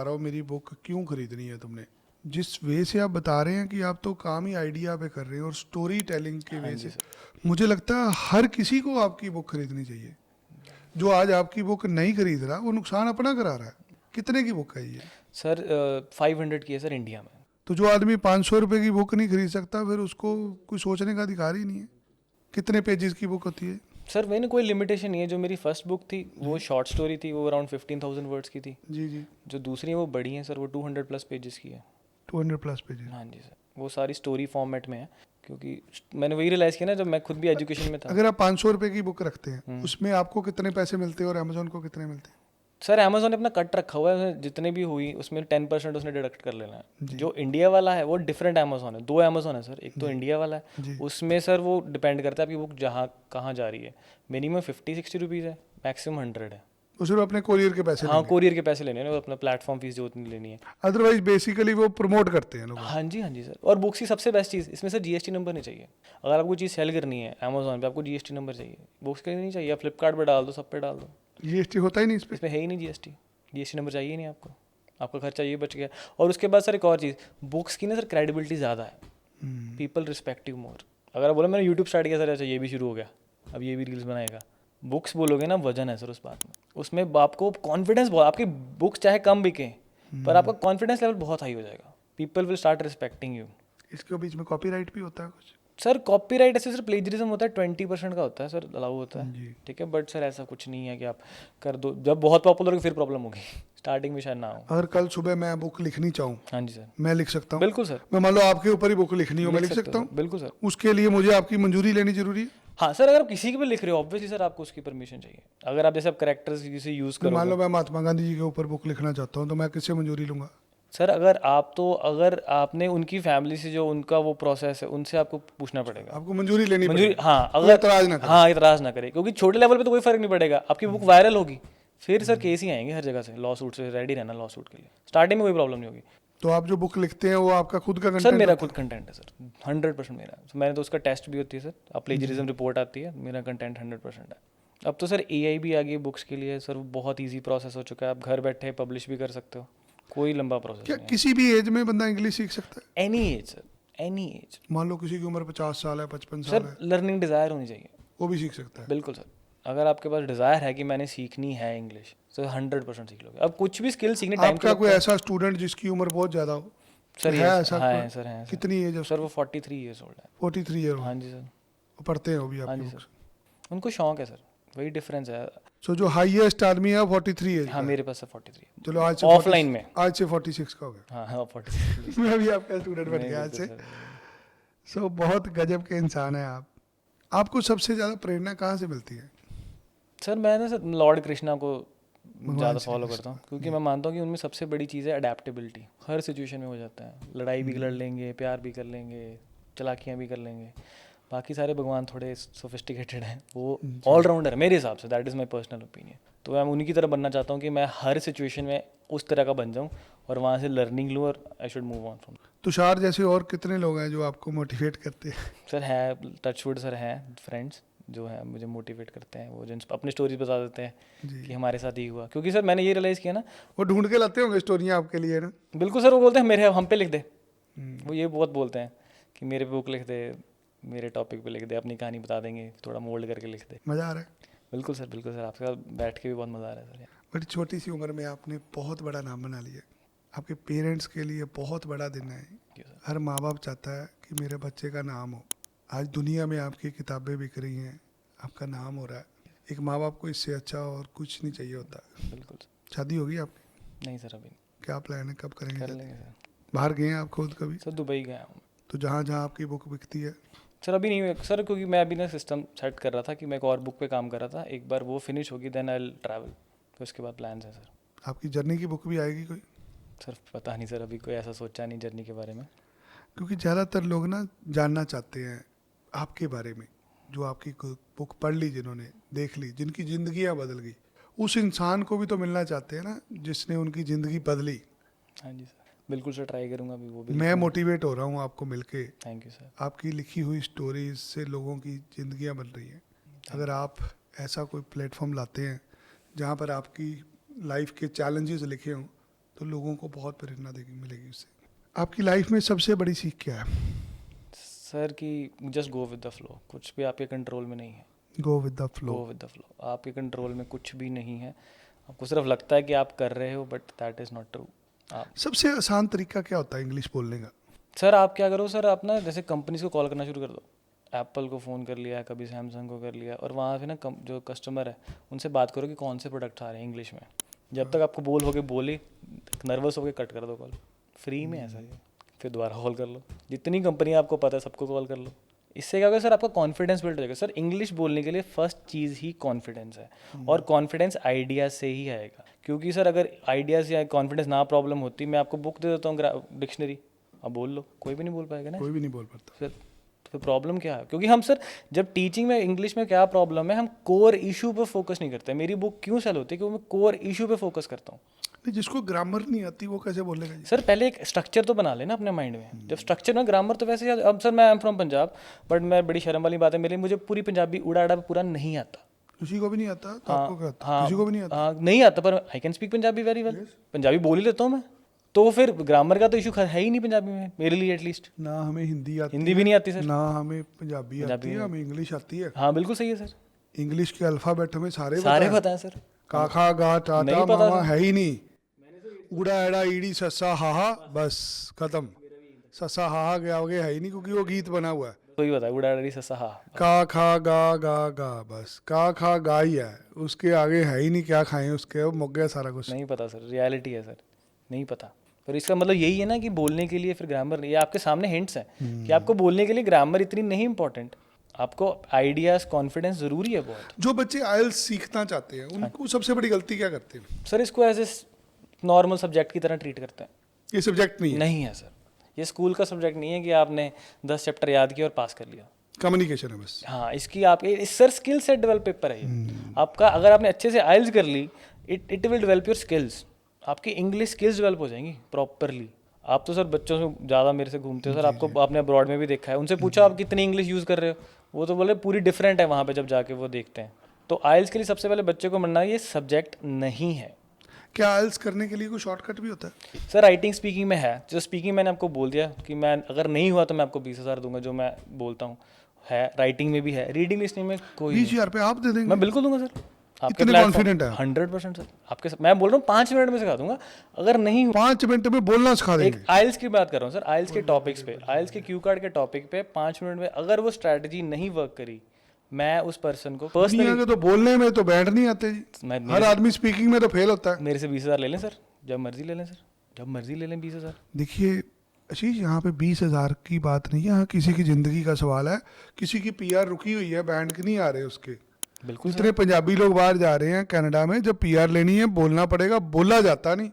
हो मेरी बुक क्यों खरीदनी है तुमने। जिस वे से आप बता रहे हैं कि आप तो काम ही आइडिया पे कर रहे हैं और स्टोरी टेलिंग के वे से, मुझे लगता है हर किसी को आपकी बुक खरीदनी चाहिए। जो आज आपकी बुक नहीं खरीद रहा वो नुकसान अपना करा रहा है। कितने की बुक है ये? सर 500 की है सर इंडिया में। तो जो आदमी 500 रुपये की बुक नहीं खरीद सकता, फिर उसको कोई सोचने का अधिकार ही नहीं है। कितने पेजेस की बुक होती है? सर मैंने कोई लिमिटेशन नहीं है। जो मेरी फर्स्ट बुक थी वो शॉर्ट स्टोरी थी, वो अराउंड 15,000 वर्ड्स की थी। जी जी। जो दूसरी है वो बड़ी है सर, वो 200+ पेजेस की है। 200+ पेजेस? हाँ जी सर, वो सारी स्टोरी फॉर्मेट में है, क्योंकि मैंने वही रियलाइज़ किया ना जब मैं खुद भी एजुकेशन में था। अगर आप 500 रुपये की बुक रखते हैं, उसमें आपको कितने पैसे मिलते हैं और अमेजोन को कितने मिलते हैं? सर अमेजोन ने अपना कट रखा हुआ है, जितने भी हुई उसमें 10% उसने डिडक्ट कर लेना है। जो इंडिया वाला है वो डिफरेंट अमेजोन है, 2 अमेजोन है सर, एक तो इंडिया वाला है, उसमें सर वो डिपेंड करता है आपकी बुक जहाँ कहाँ जा रही है। मिनिमम 50-60 रुपीज़ है, मैक्सिमम 100 है। वो सिर्फ अपने कोरियर के पैसे हाँ, कोरियर के पैसे लेने हैं, अपना प्लेटफॉर्म फीस जो उतनी लेनी है। अदरवाइज बेसिकली वो प्रमोट करते हैं लोग। हाँ जी सर। और बुक्स की सबसे बेस्ट चीज़ इसमें सर जीएसटी नंबर नहीं चाहिए। अगर आपको चीज़ सेल करनी है अमेजोन पे, आपको जीएसटी नंबर चाहिए, बुक्स के लिए नहीं चाहिए। आप फ्लिपकार्ट पर डाल दो, सब पे डाल दो, जीएसटी होता ही नहीं इस पे। इसमें है ही नहीं जीएसटी नंबर चाहिए नहीं आपको, आपका खर्चा ये बच गया। और उसके बाद सर एक और चीज़, बुक्स की ना सर क्रेडिबिलिटी ज़्यादा है, पीपल रिस्पेक्ट यू मोर। अगर आप बोले मैंने यूट्यूब स्टार्ट किया सर, अच्छा ये भी शुरू हो गया, अब ये भी रील्स बनाएगा, बुक्स बोलोगे ना, वजन है सर उस बात में, उसमें आपको कॉन्फिडेंस बहुत, आपकी बुक्स चाहे कम बिके पर आपका कॉन्फिडेंस लेवल बहुत हाई हो जाएगा, people will start respecting you. इसके बीच में कॉपीराइट भी होता है कुछ? सर कॉपीराइट ऐसे सर प्लेजरिज्म होता है, 20% का होता है सर, अलाउ होता है, जी। ठीक है, बट सर ऐसा कुछ नहीं है कि आप कर दो, जब बहुत पॉपुलर हो फिर प्रॉब्लम होगी, स्टार्टिंग में शायद ना हो। अगर कल सुबह मैं बुक लिखनी चाहूँ, हाँ जी सर, मैं लिख सकता हूँ? बिल्कुल सर, मैं मान लो आपके ऊपर ही बुक लिखनी हो, मैं लिख सकता हूँ? बिल्कुल सर। उसके लिए मुझे आपकी मंजूरी लेनी जरूरी है? हाँ सर, अगर आप किसी के भी लिख रहे हो ऑब्वियसली सर आपको उसकी परमिशन चाहिए। अगर आप जैसे आप करेक्टर्स किसी यूज़ मान करोगे, लो मैं महात्मा गांधी जी के ऊपर बुक लिखना चाहता हूँ, तो मैं किससे मंजूरी लूंगा? सर अगर आपने उनकी फैमिली से जो उनका वो प्रोसेस है उनसे आपको पूछना पड़ेगा, आपको मंजूरी लेनी मंजूरी। पड़ेगी। हाँ, कोई अगर एतराज ना करे। हाँ इतराज़ ना करे, क्योंकि छोटे लेवल पे तो कोई फर्क नहीं पड़ेगा, आपकी बुक वायरल होगी फिर सर केस ही आएंगे हर जगह से, लॉ सूट से रेडी रहना, लॉ सूट के लिए स्टार्टिंग में कोई प्रॉब्लम नहीं होगी। तो आप जो बुक लिखते हैं वो आपका खुद का सर कंटेंट? मेरा खुद कंटेंट है सर, 100% मेरा। So, मैंने तो उसका टेस्ट भी होती है सर, अब प्लेजरिज्म रिपोर्ट आती है, मेरा कंटेंट 100% है। अब तो सर एआई भी आ गई बुक्स के लिए सर, बहुत इजी प्रोसेस हो चुका है, आप घर बैठे पब्लिश भी कर सकते हो, कोई लंबा प्रोसेस क्या नहीं किसी भी एज में बंदा इंग्लिश सीख सकता है? है। Any as sir, any as. मान लो किसी की उम्र 50 साल है, 55 साल सर है, लर्निंग डिज़ायर होनी चाहिए, वो भी सीख सकता है? बिल्कुल सर। अगर आपके पास डिज़ायर है कि मैंने सीखनी है इंग्लिश, तो 100% सीख लोगे। अब कुछ भी स्किल सीखने टाइम आपका कोई ऐसा स्टूडेंट जिसकी उम्र बहुत ज्यादा हो? सर है ऐसा हाँ कोई? है सर, है सर। कितनी एज है? सर वो 43 ईयर्स ओल्ड है। 43 ईयर हाँ जी सर, वो पढ़ते हैं वो भी हाँ आपकी जी बुक्स? सर, उनको शौक है सर, वही डिफरेंस है। सो जो हाईएस्ट आदमी है 43 एज हाँ मेरे पास है 43 है। चलो आज से ऑफलाइन में, आज से 46 का हो गया। हाँ हाँ 46। मैं भी आपका स्टूडेंट बन नहीं, गया आज से। बिल्कुल सर। सो बहुत गजब के इंसान है आप। आपको सबसे ज्यादा प्रेरणा कहाँ से मिलती है? सर मैं ना सर लॉर्ड कृष्णा को ज़्यादा श्री फॉलो करता हूँ, क्योंकि मैं मानता हूँ कि उनमें सबसे बड़ी चीज़ है अडेप्टेबिलिटी। हर सिचुएशन में हो जाता है, लड़ाई भी लड़ लेंगे, प्यार भी कर लेंगे, चालाकियाँ भी कर लेंगे। बाकी सारे भगवान थोड़े सोफिस्टिकेटेड हैं, वो ऑलराउंडर है मेरे हिसाब से, that is my personal opinion. तो मैं उन्हीं की तरह बनना चाहता हूँ कि मैं हर सिचुएशन में उस तरह का बन जाऊँ और वहाँ से लर्निंग लूँ और I should move on from. Tushar जैसे और कितने लोग हैं जो आपको मोटिवेट करते हैं? सर है, टचवुड सर हैं फ्रेंड्स जो है मुझे मोटिवेट करते हैं, वो जिन अपनी स्टोरीज बता देते हैं कि हमारे साथ ही हुआ। क्योंकि सर मैंने ये रियलाइज़ किया ना, वो ढूंढ के लाते होंगे स्टोरियाँ आपके लिए ना? बिल्कुल सर, वो बोलते हैं मेरे हम पे लिख दे, वो ये बहुत बोलते हैं कि मेरे पे बुक लिख दे, मेरे टॉपिक पे लिख दे, अपनी कहानी बता देंगे, थोड़ा मोल्ड करके लिख दे। मज़ा आ रहा है? बिल्कुल सर, बिल्कुल सर, आपके साथ बैठ के भी बहुत मज़ा आ रहा है सर। बड़ी छोटी सी उम्र में आपने बहुत बड़ा नाम बना लिया। आपके पेरेंट्स के लिए बहुत बड़ा दिन है। हर माँ बाप चाहता है कि मेरे बच्चे का नाम हो। आज दुनिया में आपकी किताबें बिक रही हैं, आपका नाम हो रहा है। एक माँ बाप को इससे अच्छा और कुछ नहीं चाहिए होता। बिल्कुल सर। शादी होगी आपकी? नहीं सर, अभी क्या प्लान है, कब करेंगे कर शादी? लेंगे सर। बाहर गए हैं आप खुद कभी? सर दुबई गया हूँ तो जहाँ जहाँ आपकी बुक बिकती है? सर, अभी नहीं सर, क्योंकि मैं अभी ना सिस्टम सेट कर रहा था कि मैं एक और बुक पे काम कर रहा था, एक बार वो फिनिश होगी देन आई विल ट्रैवल, तो उसके बाद प्लान्स है सर। आपकी जर्नी की बुक भी आएगी कोई? सर पता नहीं सर, अभी कोई ऐसा सोचा नहीं जर्नी के बारे में। क्योंकि ज़्यादातर लोग ना जानना चाहते हैं आपके बारे में, जो आपकी बुक पढ़ ली, जिन्होंने देख ली, जिनकी ज़िंदगियाँ बदल गई, उस इंसान को भी तो मिलना चाहते हैं ना जिसने उनकी ज़िंदगी बदली। हाँ जी सर, बिल्कुल सर, ट्राई करूँगा अभी वो भी। मैं मोटिवेट हो रहा हूँ आपको मिलके। Thank you sir. आपकी लिखी हुई स्टोरीज से लोगों की ज़िंदगियाँ बन रही हैं। अगर आप ऐसा कोई प्लेटफॉर्म लाते हैं जहाँ पर आपकी लाइफ के चैलेंजेस लिखे हों, तो लोगों को बहुत प्रेरणा देगी, मिलेगी उससे। आपकी लाइफ में सबसे बड़ी सीख क्या है? सर कि just go with the flow, कुछ भी आपके कंट्रोल में नहीं है। Go with the flow. Go with the flow, आपके कंट्रोल में कुछ भी नहीं है, आपको सिर्फ लगता है कि आप कर रहे हो, but that is not true. आप सबसे आसान तरीका क्या होता है इंग्लिश बोलने का? सर आप क्या करो सर, आप ना जैसे कंपनीज को कॉल करना शुरू कर दो, एप्पल को फ़ोन कर लिया, कभी सैमसंग को कर लिया, और वहाँ पे ना जो कस्टमर है उनसे बात करो कि कौन से प्रोडक्ट आ रहे हैं इंग्लिश में। जब तक आपको बोल हो के बोले, नर्वस हो के कट कर दो कॉल, फ्री में है सर ये, फिर दोबारा कॉल कर लो। जितनी कंपनी आपको पता है सबको कॉल कर लो, इससे क्या होगा सर, आपका कॉन्फिडेंस बिल्ड हो जाएगा। सर इंग्लिश बोलने के लिए फर्स्ट चीज़ ही कॉन्फिडेंस है, और कॉन्फिडेंस आइडिया से ही आएगा। क्योंकि सर अगर आइडियाज़ या कॉन्फिडेंस ना प्रॉब्लम होती, मैं आपको बुक दे देता हूँ डिक्शनरी, अब बोल लो, कोई भी नहीं बोल पाएगा ना। कोई भी नहीं बोल पाता। सर तो प्रॉब्लम क्या है? क्योंकि हम सर जब टीचिंग में इंग्लिश में क्या प्रॉब्लम है, हम कोर इशू पे फोकस नहीं करते। मेरी बुक क्यों सेल होती है? क्योंकि मैं कोर इशू पे फोकस करता हूँ। नहीं, जिसको ग्रामर नहीं आती वो कैसे बोलेगा जी? सर पहले एक स्ट्रक्चर तो बना लेना अपने माइंड में। जब स्ट्रक्चर में ग्रामर तो वैसे याद, अब सर मैं I am from Punjab, but मैं बड़ी शर्म वाली बात है मेरे, मुझे पूरी पंजाबी उड़ा उड़ा पूरा नहीं आता। किसी को भी नहीं आता तो आपको क्या आता? हाँ किसी को भी नहीं आता। हाँ नहीं आता, पर I can speak Punjabi very well, Punjabi बोल ही लेता हूँ मैं। तो फिर ग्रामर का तो इशू है ही नहीं पंजाबी में, मेरे लिए एटलीस्ट। ना हमें हिंदी आती हिंदी भी नहीं आती सर। ना हमें पंजाबी आती है, हमें इंग्लिश आती है। हाँ बिल्कुल सही है सर, इंग्लिश के अल्फाबेट हमें सारे पता है सर। का खा गा टाटा नहीं पता मामा सर। है ही नहीं। उड़ा एड़ा ईड़ी सस्सा हाहा, बस खत्म। सस्सा हाहा गया आगे है ही नहीं, क्योंकि वो गीत बना हुआ है। कोई बता उड़ा ससा हा, का खा गा गा गा, बस का खा गा ही है, उसके आगे है ही नहीं। क्या खाएं उसके, वो मुक गया सारा कुछ। नहीं पता सर, रियलिटी है सर, नहीं पता। पर इसका मतलब यही है ना कि बोलने के लिए फिर ग्रामर, ये आपके सामने हिंट्स हैं कि आपको बोलने के लिए ग्रामर इतनी नहीं इंपॉर्टेंट, आपको आइडियाज कॉन्फिडेंस ज़रूरी है बहुत। जो बच्चे आइल्स सीखना चाहते हैं उनको सबसे बड़ी गलती क्या करते हैं? सर इसको एज ए नॉर्मल सब्जेक्ट की तरह ट्रीट करते हैं। ये सब्जेक्ट नहीं है। नहीं है सर, ये स्कूल का सब्जेक्ट नहीं है कि आपने 10 चैप्टर याद किया और पास कर लिया। कम्युनिकेशन है बस। हाँ, इसकी आप sir skill set develop paper है ये आपका। अगर आपने अच्छे से आइल्स कर ली, it will develop your skills, आपकी इंग्लिश स्किल्स डेवलप हो जाएंगी प्रॉपरली। आप तो सर बच्चों से ज़्यादा मेरे से घूमते हो सर, आपको आपने अब्रॉड में भी देखा है, उनसे पूछो आप कितनी इंग्लिश यूज़ कर रहे हो, वो तो बोले पूरी डिफरेंट है वहाँ पे जब जाके वो देखते हैं। तो आइल्स के लिए सबसे पहले बच्चे को मनना ये सब्जेक्ट नहीं है। क्या आइल्स करने के लिए कोई शॉर्टकट भी होता है? सर राइटिंग स्पीकिंग में है, जो स्पीकिंग मैंने आपको बोल दिया कि मैं अगर नहीं हुआ तो मैं आपको 20,000 दूंगा, जो मैं बोलता हूँ है। राइटिंग में भी है, रीडिंग लिसनिंग में कोई 20,000 पे आप दे देंगे? मैं बिल्कुल दूंगा सर। आपके इतने कॉन्फिडेंट है? 100% सर, आपके मैं बोल रहा हूँ 5 मिनट में सिखा दूंगा। अगर नहीं 5 मिनट में बोलना सिखा देंगे? एक आइल्स की बात कर रहा हूँ सर, आइल्स के टॉपिक्स पे, आइल्स के क्यू कार्ड के टॉपिक पे 5 मिनट में अगर वो स्ट्रैटेजी नहीं वर्क करी, मैं उस पर्सन को दुनिया पर्सनली, के तो बोलने में तो बैंड नहीं आते जी। हर आदमी स्पीकिंग में तो फेल होता है। मेरे से 20,000 ले लें सर, जब मर्जी ले लें सर, जब मर्जी ले लें 20,000। देखिए आशीष, यहाँ पे 20,000 की बात नहीं है, यहाँ किसी की जिंदगी का सवाल है। किसी की पीआर रुकी हुई है, बैंड के नहीं आ रहे उसके। बिल्कुल इतने पंजाबी लोग बाहर जा रहे हैं कनाडा में, जब पीआर लेनी है बोलना पड़ेगा, बोला जाता नहीं।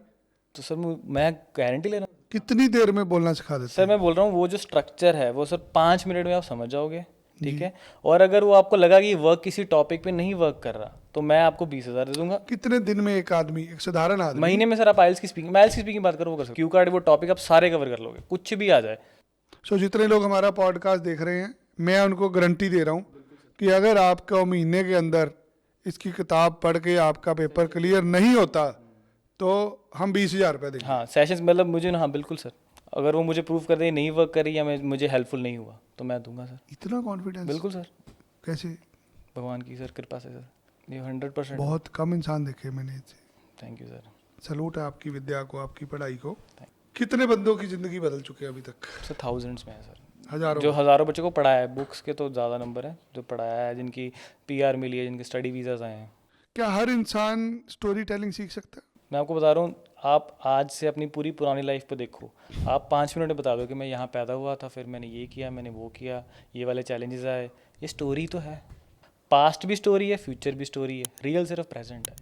तो सर मैं गारंटी ले रहा हूँ कितनी देर में बोलना सिखा देते सर, मैं बोल रहा हूँ वो जो स्ट्रक्चर है वो सर 5 मिनट में आप समझ जाओगे, ठीक है। और अगर वो आपको लगा कि वर्क किसी टॉपिक पे नहीं वर्क कर रहा, तो मैं आपको 20,000 दे दूंगा। कितने दिन में एक आदमी, एक साधारण आदमी? महीने में सर आप आइल्स की स्पीकिंग बात करो वो कर सकते, क्यू कार्ड वो टॉपिक आप सारे कवर कर लोगे, कुछ भी आ जाए। सो जितने लोग हमारा पॉडकास्ट देख रहे हैं, मैं उनको गारंटी दे रहा हूँ कि अगर आपको महीने के अंदर इसकी किताब पढ़ के आपका पेपर क्लियर नहीं होता तो हम 20,000 रुपये देंगे। हाँ सेशंस मतलब मुझे ना, हाँ बिल्कुल सर, अगर वो मुझे प्रूव कर दे नहीं वर्क करी या मुझे हेल्पफुल नहीं हुआ तो मैं दूंगा सर। इतना कॉन्फिडेंस? बिल्कुल सर, कैसे? भगवान की सर कृपा से सर, ये 100%। बहुत कम इंसान देखे मैंने इसे। Thank you sir. सलूट है आपकी विद्या को, आपकी पढ़ाई को। कितने बंदों की जिंदगी बदल चुके हैं अभी तक? सर थाउजेंड्स में है सर, हजारों। जो हज़ारों बच्चों को पढ़ाया है, बुक्स के तो ज़्यादा नंबर है जो पढ़ाया है, जिनकी पीआर मिली है, जिनके स्टडी वीज़ाज आए हैं। क्या हर इंसान स्टोरी टेलिंग सीख सकता है? मैं आपको बता रहा हूँ, आप आज से अपनी पूरी पुरानी लाइफ पे देखो, आप 5 मिनट में बता दो कि मैं यहाँ पैदा हुआ था, फिर मैंने ये किया, मैंने वो किया, ये वाले चैलेंजेस आए। ये स्टोरी तो है, पास्ट भी स्टोरी है, फ्यूचर भी स्टोरी है, रियल सिर्फ प्रेजेंट है।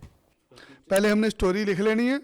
पहले हमने स्टोरी लिख लेनी है,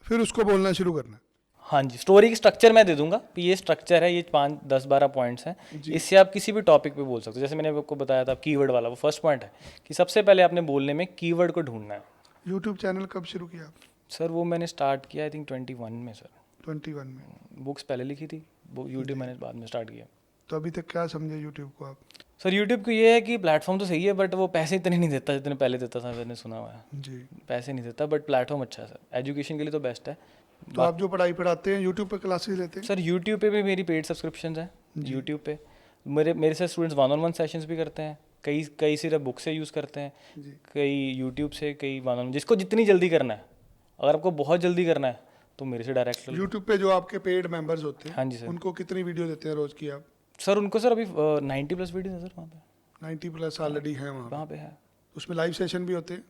फिर उसको बोलना शुरू करना है। हाँ जी, स्टोरी की स्ट्रक्चर मैं दे दूंगा कि ये स्ट्रक्चर है, ये 5, 10, 12 पॉइंट्स हैं, इससे आप किसी भी टॉपिक पे बोल सकते हो। जैसे मैंने आपको बताया था कीवर्ड वाला, वो फर्स्ट पॉइंट है कि सबसे पहले आपने बोलने में कीवर्ड को ढूंढना है। यूट्यूब चैनल कब शुरू किया आप? सर वो मैंने स्टार्ट किया आई थिंक 21 में सर। 21 में? बुक्स पहले लिखी थी, वो यूट्यूब मैंने बाद में स्टार्ट किया। तो अभी तक क्या समझे यूट्यूब को आप? सर यूट्यूब को ये है कि प्लेटफॉर्म तो सही है, बट वो पैसे इतने नहीं देता जितने पहले देता था, मैंने सुना हुआ है। जी। पैसे नहीं देता, बट प्लेटफॉर्म अच्छा है सर, एजुकेशन के लिए तो बेस्ट है। तो आप जो पढ़ाई पढ़ाते हैं यूट्यूब पे क्लासेस लेते हैं? सर यूट्यूब पे भी मेरी पेड सब्सक्रिप्शन है यूट्यूब पे। मेरे साथ स्टूडेंट्स 1-on-1 सेशंस भी करते हैं, कई सिर्फ बुक से यूज़ करते हैं, कई यूट्यूब से, कई 1-on-1। जिसको जितनी जल्दी करना है, अगर आपको बहुत जल्दी करना है तो मेरे से डायरेक्ट यूट्यूब पे जो आपके पेड मेंबर्स होते हैं, हाँ जी सर, उनको कितनी वीडियो देते हैं रोज की आप? सर उनको सर अभी 90+ वीडियो है सर वहाँ पे। 90+ ऑलरेडी है वहाँ पे है। उसमें लाइव सेशन भी होते हैं?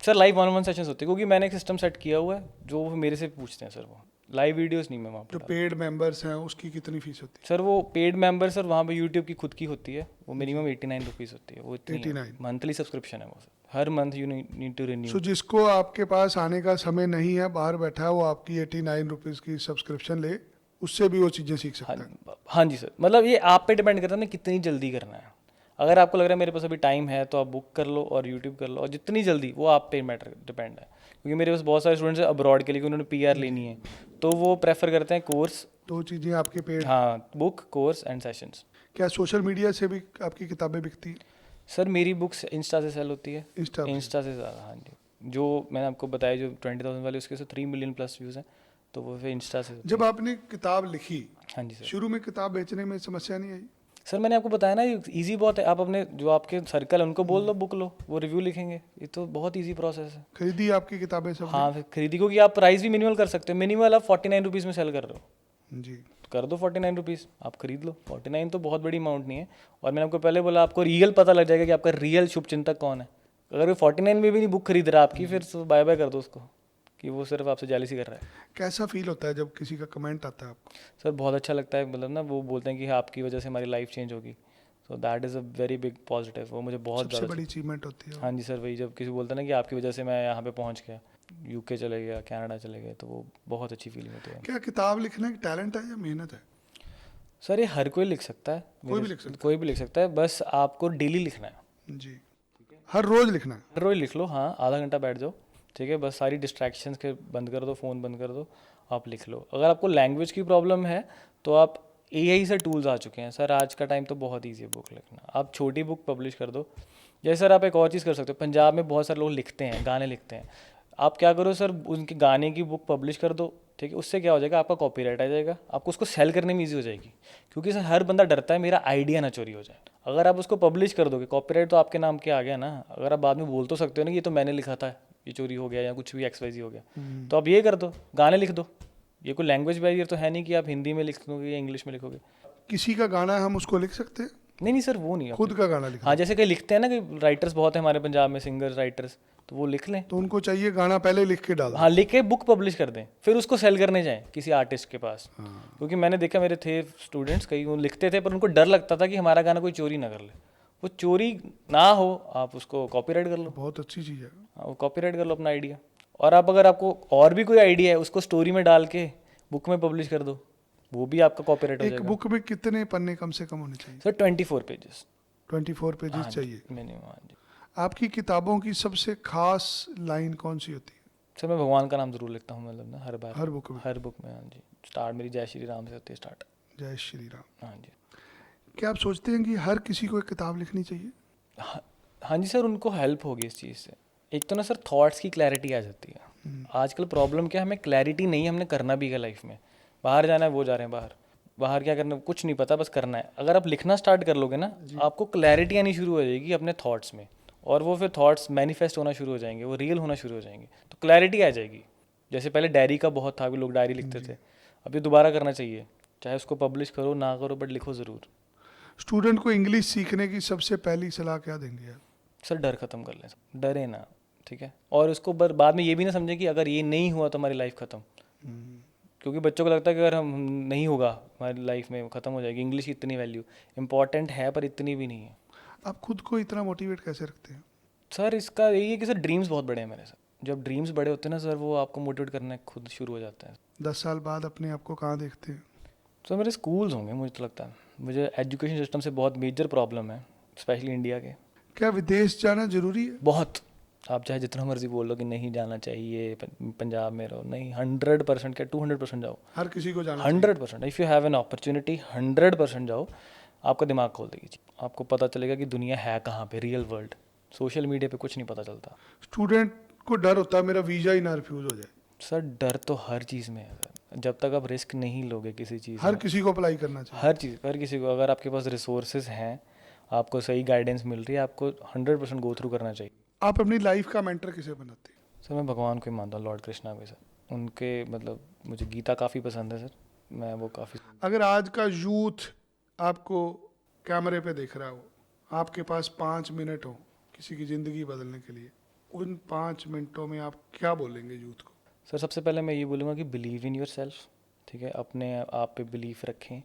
सर लाइव 1-on-1 सेशंस होते हैं, क्योंकि मैंने एक सिस्टम सेट किया हुआ है जो वो मेरे से पूछते हैं सर। वो लाइव वीडियोस नहीं मैं वहाँ जो पर पेड मेंबर्स हैं उसकी कितनी फीस होती सर वो पेड मेंबर सर वहाँ पे यूट्यूब की खुद की होती है, वो मिनिमम 89 रुपीज़ होती है, वो इतनी 89 मंथली सब्सक्रिप्शन है वो सर, हर मंथ यू नीड टू है? रिन्यू। सो जिसको आपके पास आने का समय नहीं है, बाहर बैठा है, वो आपकी 89 रुपीज़ की सब्सक्रिप्शन ले, उससे भी वो चीज़ें सीख हाँ सकता है। हाँ जी सर, मतलब ये आप पे डिपेंड करता है ना कितनी जल्दी करना है। अगर आपको लग रहा है मेरे पास अभी टाइम है तो आप बुक कर लो और यूट्यूब कर लो, और जितनी जल्दी वो आप पे मैटर डिपेंड है, क्योंकि मेरे पास बहुत सारे स्टूडेंट्स हैं अब्रॉड के लिए कि उन्होंने पीआर लेनी है, तो वो प्रेफर करते हैं कोर्स। दो चीज़ें आपके पेड। हाँ, बुक कोर्स एंड सेशंस। क्या सोशल मीडिया से भी आपकी किताबें बिकती हैं? सर मेरी बुक्स इंस्टा से सेल होती है, इंस्टा पे? इंस्टा से ज़्यादा। हाँ जी, जो मैंने आपको बताया जो 20,000 वाले उसके से 3 मिलियन प्लस व्यूज़ हैं, तो वो फिर इंस्टा से होती जब है। आपने किताब लिखी, हाँ जी सर। शुरू में किताब बेचने में समस्या नहीं आई? सर मैंने आपको बताया ना ये इजी बहुत है, आप अपने जो आपके सर्कल है उनको बोल दो बुक लो, वो रिव्यू लिखेंगे, ये तो बहुत इजी प्रोसेस है। खरीदी आपकी किताबें सब? हाँ फिर खरीदी, क्योंकि आप प्राइस भी मिनिमल कर सकते हो, मिनिमल आप 49 रुपीज़ में सेल कर रहे हो, जी। तो कर दो 49 रुपीज़, आप खरीद लो, 49 तो बहुत बड़ी अमाउंट नहीं है। और मैंने आपको पहले बोला आपको रियल पता लग जाएगा कि आपका रियल शुभ चिंतक कौन है। अगर वो 49 में भी नहीं बुक खरीद रहा आपकी, फिर बाय बाय कर दो उसको, कि वो सिर्फ आपसे जालिसी कर रहा है। कैसा फील होता है जब किसी का कमेंट आता है आपको? सर बहुत अच्छा लगता है, मतलब ना वो बोलते हैं कि हाँ, आपकी वजह से हमारी लाइफ चेंज होगी, so that is a very big positive, वो मुझे बहुत सबसे ज़्यादा। बड़ी अचीवमेंट होती है वो। हाँ जी सर, वही जब किसी बोलता है ना कि आपकी वजह से मैं यहाँ पे पहुँच गया, यूके चले गया, कनाडा चले गए, तो वो बहुत अच्छी फीलिंग होती है। क्या किताब लिखना एक टैलेंट है या मेहनत है? सर ये हर कोई लिख सकता है, कोई भी लिख सकता कोई भी लिख सकता है, बस आपको डेली लिखना है। जी। हर रोज लिखना है? हर रोज लिख लो, हाँ, आधा घंटा बैठ जाओ, ठीक है, बस सारी डिस्ट्रैक्शंस के बंद कर दो, फ़ोन बंद कर दो, आप लिख लो। अगर आपको लैंग्वेज की प्रॉब्लम है तो आप एआई से टूल्स आ चुके हैं सर, आज का टाइम तो बहुत ईजी है बुक लिखना, आप छोटी बुक पब्लिश कर दो। जैसे सर आप एक और चीज़ कर सकते हो, पंजाब में बहुत सारे लोग लिखते हैं, गाने लिखते हैं, आप क्या करो सर, उनके गाने की बुक पब्लिश कर दो, ठीक है, उससे क्या हो जाएगा, आपका कॉपीराइट आ जाएगा, आपको उसको सेल करने में ईजी हो जाएगी, क्योंकि सर हर बंदा डरता है मेरा आइडिया ना चोरी हो जाए। अगर आप उसको पब्लिश कर दोगे, कॉपीराइट तो आपके नाम के आ गया ना, अगर आप बाद में बोल तो सकते हो ना कि ये तो मैंने लिखा था, ये चोरी हो गया या कुछ भी XYZ हो गया, तो आप ये कर दो, गाने लिख दो, ये कोई लैंग्वेज बैरियर तो है नहीं कि आप हिंदी में लिख लोगे या इंग्लिश में लिखोगे। किसी का गाना हम उसको लिख सकते हैं? नहीं नहीं सर, वो नहीं खुद का गाना लिखना? हाँ, जैसे कई लिखते हैं ना कि राइटर्स बहुत है हमारे पंजाब में, सिंगर्स राइटर्स, तो वो लिख लें। तो उनको चाहिए गाना पहले लिख के डाल दो। हाँ, लिख के बुक पब्लिश कर दें, फिर उसको सेल करने जाएं किसी आर्टिस्ट के पास। क्योंकि मैंने देखा, मेरे थे स्टूडेंट्स, कई वो लिखते थे पर उनको डर लगता था कि हमारा गाना कोई चोरी ना कर ले, वो चोरी ना हो, आप उसको कॉपीराइट कर लो। बहुत अच्छी चीज़ है। हाँ, वो कॉपीराइट कर लो अपना आइडिया, और आप अगर आपको और भी कोई आइडिया है उसको स्टोरी में डाल के बुक में पब्लिश कर दो, वो भी आपका कॉपीराइट हो एक जाएगा। बुक में कितने पन्ने कम से कम होने चाहिए? सर 24 पेजेस 24 पेजेस चाहिए। मिनिमम। हाँ जी आपकी किताबों की सबसे खास लाइन कौन सी होती है? सर, मैं भगवान का नाम जरूर लिखता हूँ, मतलब ना हर बार, हर बुक में? हर बुक में। हाँ जी, स्टार्ट मेरी जय श्री राम से होती है स्टार्ट। जय श्री राम। हाँ जी। क्या आप सोचते हैं कि हर किसी को एक किताब लिखनी चाहिए? हाँ, हाँ जी सर, उनको हेल्प होगी इस चीज़ से। एक तो ना सर थॉट्स की क्लैरिटी आ जाती है। आजकल प्रॉब्लम क्या है, हमें क्लैरिटी नहीं है, हमने करना भी है लाइफ में, बाहर जाना है वो जा रहे हैं बाहर, बाहर क्या करना कुछ नहीं पता, बस करना है। अगर आप लिखना स्टार्ट कर लोगे ना, आपको क्लैरिटी आनी शुरू हो जाएगी अपने थॉट्स में, और वो फिर थॉट्स मैनिफेस्ट होना शुरू हो जाएंगे, वो रियल होना शुरू हो जाएंगे, तो क्लैरिटी आ जाएगी। जैसे पहले डायरी का बहुत था, लोग डायरी लिखते थे, अभी दोबारा करना चाहिए, चाहे उसको पब्लिश करो ना करो, बट लिखो ज़रूर। स्टूडेंट को इंग्लिश सीखने की सबसे पहली सलाह क्या देंगे आप? सर डर ख़त्म कर लें, डरे ना, ठीक है, और उसको बाद में ये भी ना समझें कि अगर ये नहीं हुआ तो हमारी लाइफ ख़त्म, क्योंकि बच्चों को लगता है कि अगर हम नहीं होगा हमारी लाइफ में ख़त्म हो जाएगी। इंग्लिश की इतनी वैल्यू इंपॉर्टेंट है पर इतनी भी नहीं है। आप खुद को इतना मोटिवेट कैसे रखते हैं? सर इसका यही है कि सर ड्रीम्स बहुत बड़े हैं मेरे सर, जब ड्रीम्स बड़े होते हैं ना सर, वो आपको मोटिवेट करना खुद शुरू हो जाता है। 10 साल बाद अपने आप को कहाँ देखते हैं? सर मेरे स्कूल्स होंगे, मुझे तो लगता है, मुझे एजुकेशन सिस्टम से बहुत मेजर प्रॉब्लम है, स्पेशली इंडिया के। क्या विदेश जाना जरूरी है? बहुत, आप चाहे जितना मर्जी बोल लो कि नहीं जाना चाहिए, पंजाब में रहो, नहीं, 100% क्या 200% जाओ, हर किसी को जाना 100%। If you have an opportunity 100% जाओ, आपका दिमाग खोल देगी चीज़, आपको पता चलेगा कि दुनिया है कहाँ पे, रियल वर्ल्ड। सोशल मीडिया पे कुछ नहीं पता चलता। स्टूडेंट को डर होता है मेरा वीज़ा ही ना रिफ्यूज़ हो जाए। सर डर तो हर चीज़ में है सर, जब तक आप रिस्क नहीं लोगे किसी चीज़ हर में, किसी को अप्लाई करना चाहिए। हर चीज़, हर किसी को, अगर आपके पास रिसोर्सेज हैं, आपको सही गाइडेंस मिल रही है, आपको 100% गो थ्रू करना चाहिए। आप अपनी लाइफ का मेंटर किसे बनाते हैं? सर मैं भगवान को ही मानता हूँ, लॉर्ड कृष्णा को सर, उनके मतलब मुझे गीता काफ़ी पसंद है सर, मैं वो काफ़ी। अगर आज का यूथ आपको कैमरे पे देख रहा हो, आपके पास 5 मिनट हो किसी की ज़िंदगी बदलने के लिए, उन 5 मिनटों में आप क्या बोलेंगे यूथ को? सर सबसे पहले मैं ये बोलूँगा कि बिलीव इन योर सेल्फ, ठीक है, अपने आप पे बिलीफ रखें।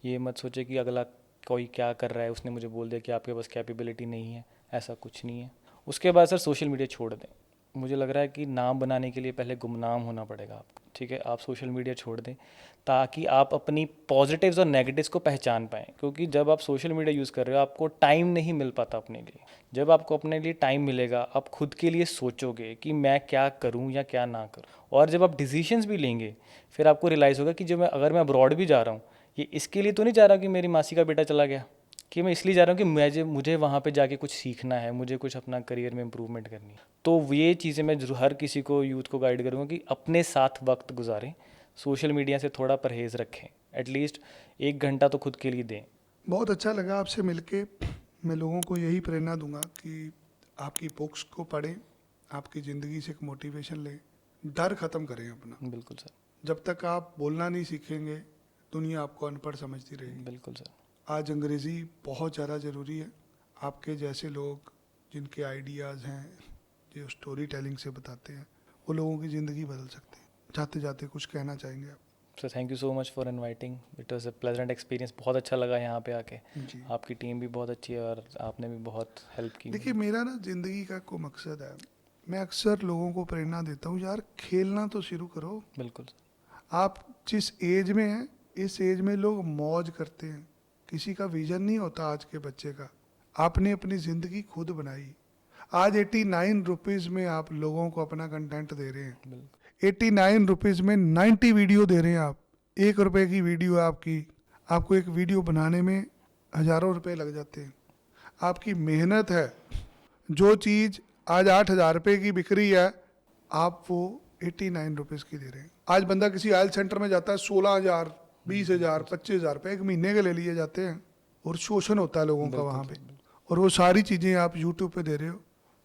ये मत सोचे कि अगला कोई क्या कर रहा है उसने मुझे बोल दिया कि आपके पास कैपेबिलिटी नहीं है, ऐसा कुछ नहीं है। उसके बाद सर सोशल मीडिया छोड़ दें। मुझे लग रहा है कि नाम बनाने के लिए पहले गुमनाम होना पड़ेगा आपको, ठीक है। आप सोशल मीडिया छोड़ दें ताकि आप अपनी पॉजिटिव्स और नेगेटिव्स को पहचान पाएँ, क्योंकि जब आप सोशल मीडिया यूज़ कर रहे हो आपको टाइम नहीं मिल पाता अपने लिए। जब आपको अपने लिए टाइम मिलेगा आप खुद के लिए सोचोगे कि मैं क्या करूं या क्या ना करूं, और जब आप डिसीजंस भी लेंगे फिर आपको रियलाइज़ होगा कि जो मैं अगर मैं अब्रॉड भी जा रहा हूँ ये इसके लिए तो नहीं जा रहा कि मेरी मासी का बेटा चला गया, कि मैं इसलिए जा रहा हूँ कि मुझे वहाँ पे जाके कुछ सीखना है, मुझे कुछ अपना करियर में इम्प्रूवमेंट करनी है। तो ये चीज़ें मैं जरूर हर किसी को, यूथ को गाइड करूँगा कि अपने साथ वक्त गुजारें, सोशल मीडिया से थोड़ा परहेज़ रखें, एटलीस्ट 1 घंटा तो खुद के लिए दें। बहुत अच्छा लगा आपसे मिलके। मैं लोगों को यही प्रेरणा दूंगा कि आपकी बुक्स को पढ़ें, आपकी ज़िंदगी से एक मोटिवेशन लें, डर ख़त्म करें अपना। बिल्कुल सर। जब तक आप बोलना नहीं सीखेंगे दुनिया आपको अनपढ़ समझती रहेगी। बिल्कुल सर। आज अंग्रेज़ी बहुत ज़्यादा ज़रूरी है। आपके जैसे लोग जिनके आइडियाज़ हैं, जो स्टोरी टेलिंग से बताते हैं, वो लोगों की ज़िंदगी बदल सकते हैं। जाते जाते कुछ कहना चाहेंगे आप? Sir thank you so much for inviting, it was a pleasant experience. बहुत अच्छा लगा यहाँ पे आके। जी, आपकी टीम भी बहुत अच्छी है और आपने भी बहुत हेल्प की। देखिए मेरा ना ज़िंदगी का कोई मकसद है। मैं अक्सर लोगों को प्रेरणा देता हूँ, यार खेलना तो शुरू करो। बिल्कुल सर। आप जिस एज में हैं इस एज में लोग मौज करते हैं, किसी का विजन नहीं होता आज के बच्चे का। आपने अपनी ज़िंदगी खुद बनाई। आज 89 रुपीज़ में आप लोगों को अपना कंटेंट दे रहे हैं। बिल्कुल 89 रुपीज़ में 90 वीडियो दे रहे हैं आप। 1 रुपये की वीडियो है आपकी, आपको एक वीडियो बनाने में हज़ारों रुपए लग जाते हैं। आपकी मेहनत है। जो चीज़ आज 8,000 रुपये की बिक रही है आप वो 89 रुपीज़ की दे रहे हैं। आज बंदा किसी आयल सेंटर में जाता है 16,000, 20,000, 25,000 रुपये एक महीने के ले लिए जाते हैं, और शोषण होता है लोगों का वहाँ पे। और वो सारी चीज़ें आप यूट्यूब पे दे रहे हो,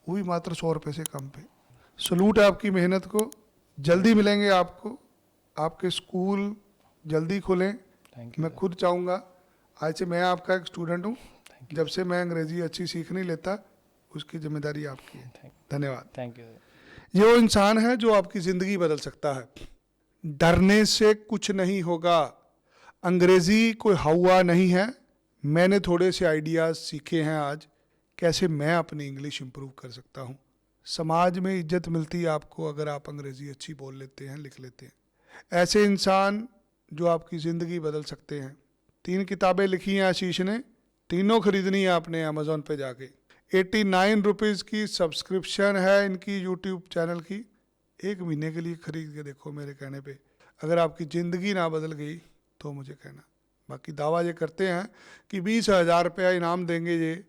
वो भी मात्र 100 रुपये से कम पे। सलूट है आपकी मेहनत को। जल्दी मिलेंगे आपको, आपके स्कूल जल्दी खुलें। Thank you. मैं खुद चाहूँगा, आज से मैं आपका एक स्टूडेंट हूँ। जब से मैं अंग्रेज़ी अच्छी सीख नहीं लेता, उसकी जिम्मेदारी आपकी है। धन्यवाद। Thank you sir. ये वो इंसान है जो आपकी ज़िंदगी बदल सकता है। डरने से कुछ नहीं होगा। अंग्रेज़ी कोई हवा नहीं है। मैंने थोड़े से आइडियाज़ सीखे हैं आज, कैसे मैं अपनी इंग्लिश इम्प्रूव कर सकता हूँ। समाज में इज्जत मिलती है आपको अगर आप अंग्रेज़ी अच्छी बोल लेते हैं, लिख लेते हैं। ऐसे इंसान जो आपकी ज़िंदगी बदल सकते हैं। 3 किताबें लिखी हैं आशीष ने, तीनों खरीदनी है आपने अमेज़ॉन पे जाके। 89 रुपीज़ की सब्सक्रिप्शन है इनकी यूट्यूब चैनल की। 1 महीने के लिए खरीद के देखो मेरे कहने पे। अगर आपकी ज़िंदगी ना बदल गई तो मुझे कहना। बाकी दावा ये करते हैं कि 20,000 रुपया इनाम देंगे ये,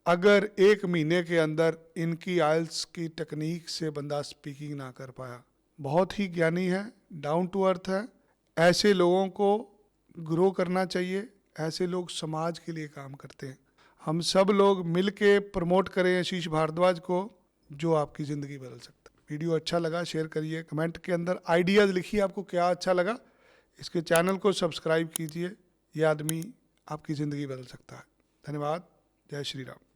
अगर 1 महीने के अंदर इनकी आइल्स की टेक्निक से बंदा स्पीकिंग ना कर पाया। बहुत ही ज्ञानी है, डाउन टू अर्थ है। ऐसे लोगों को ग्रो करना चाहिए। ऐसे लोग समाज के लिए काम करते हैं। हम सब लोग मिल के प्रमोट करें आशीष भारद्वाज को, जो आपकी ज़िंदगी बदल सकता है। वीडियो अच्छा लगा शेयर करिए, कमेंट के अंदर आइडियाज़ लिखिए आपको क्या अच्छा लगा। इसके चैनल को सब्सक्राइब कीजिए। ये आदमी आपकी ज़िंदगी बदल सकता है। धन्यवाद। जय श्री राम।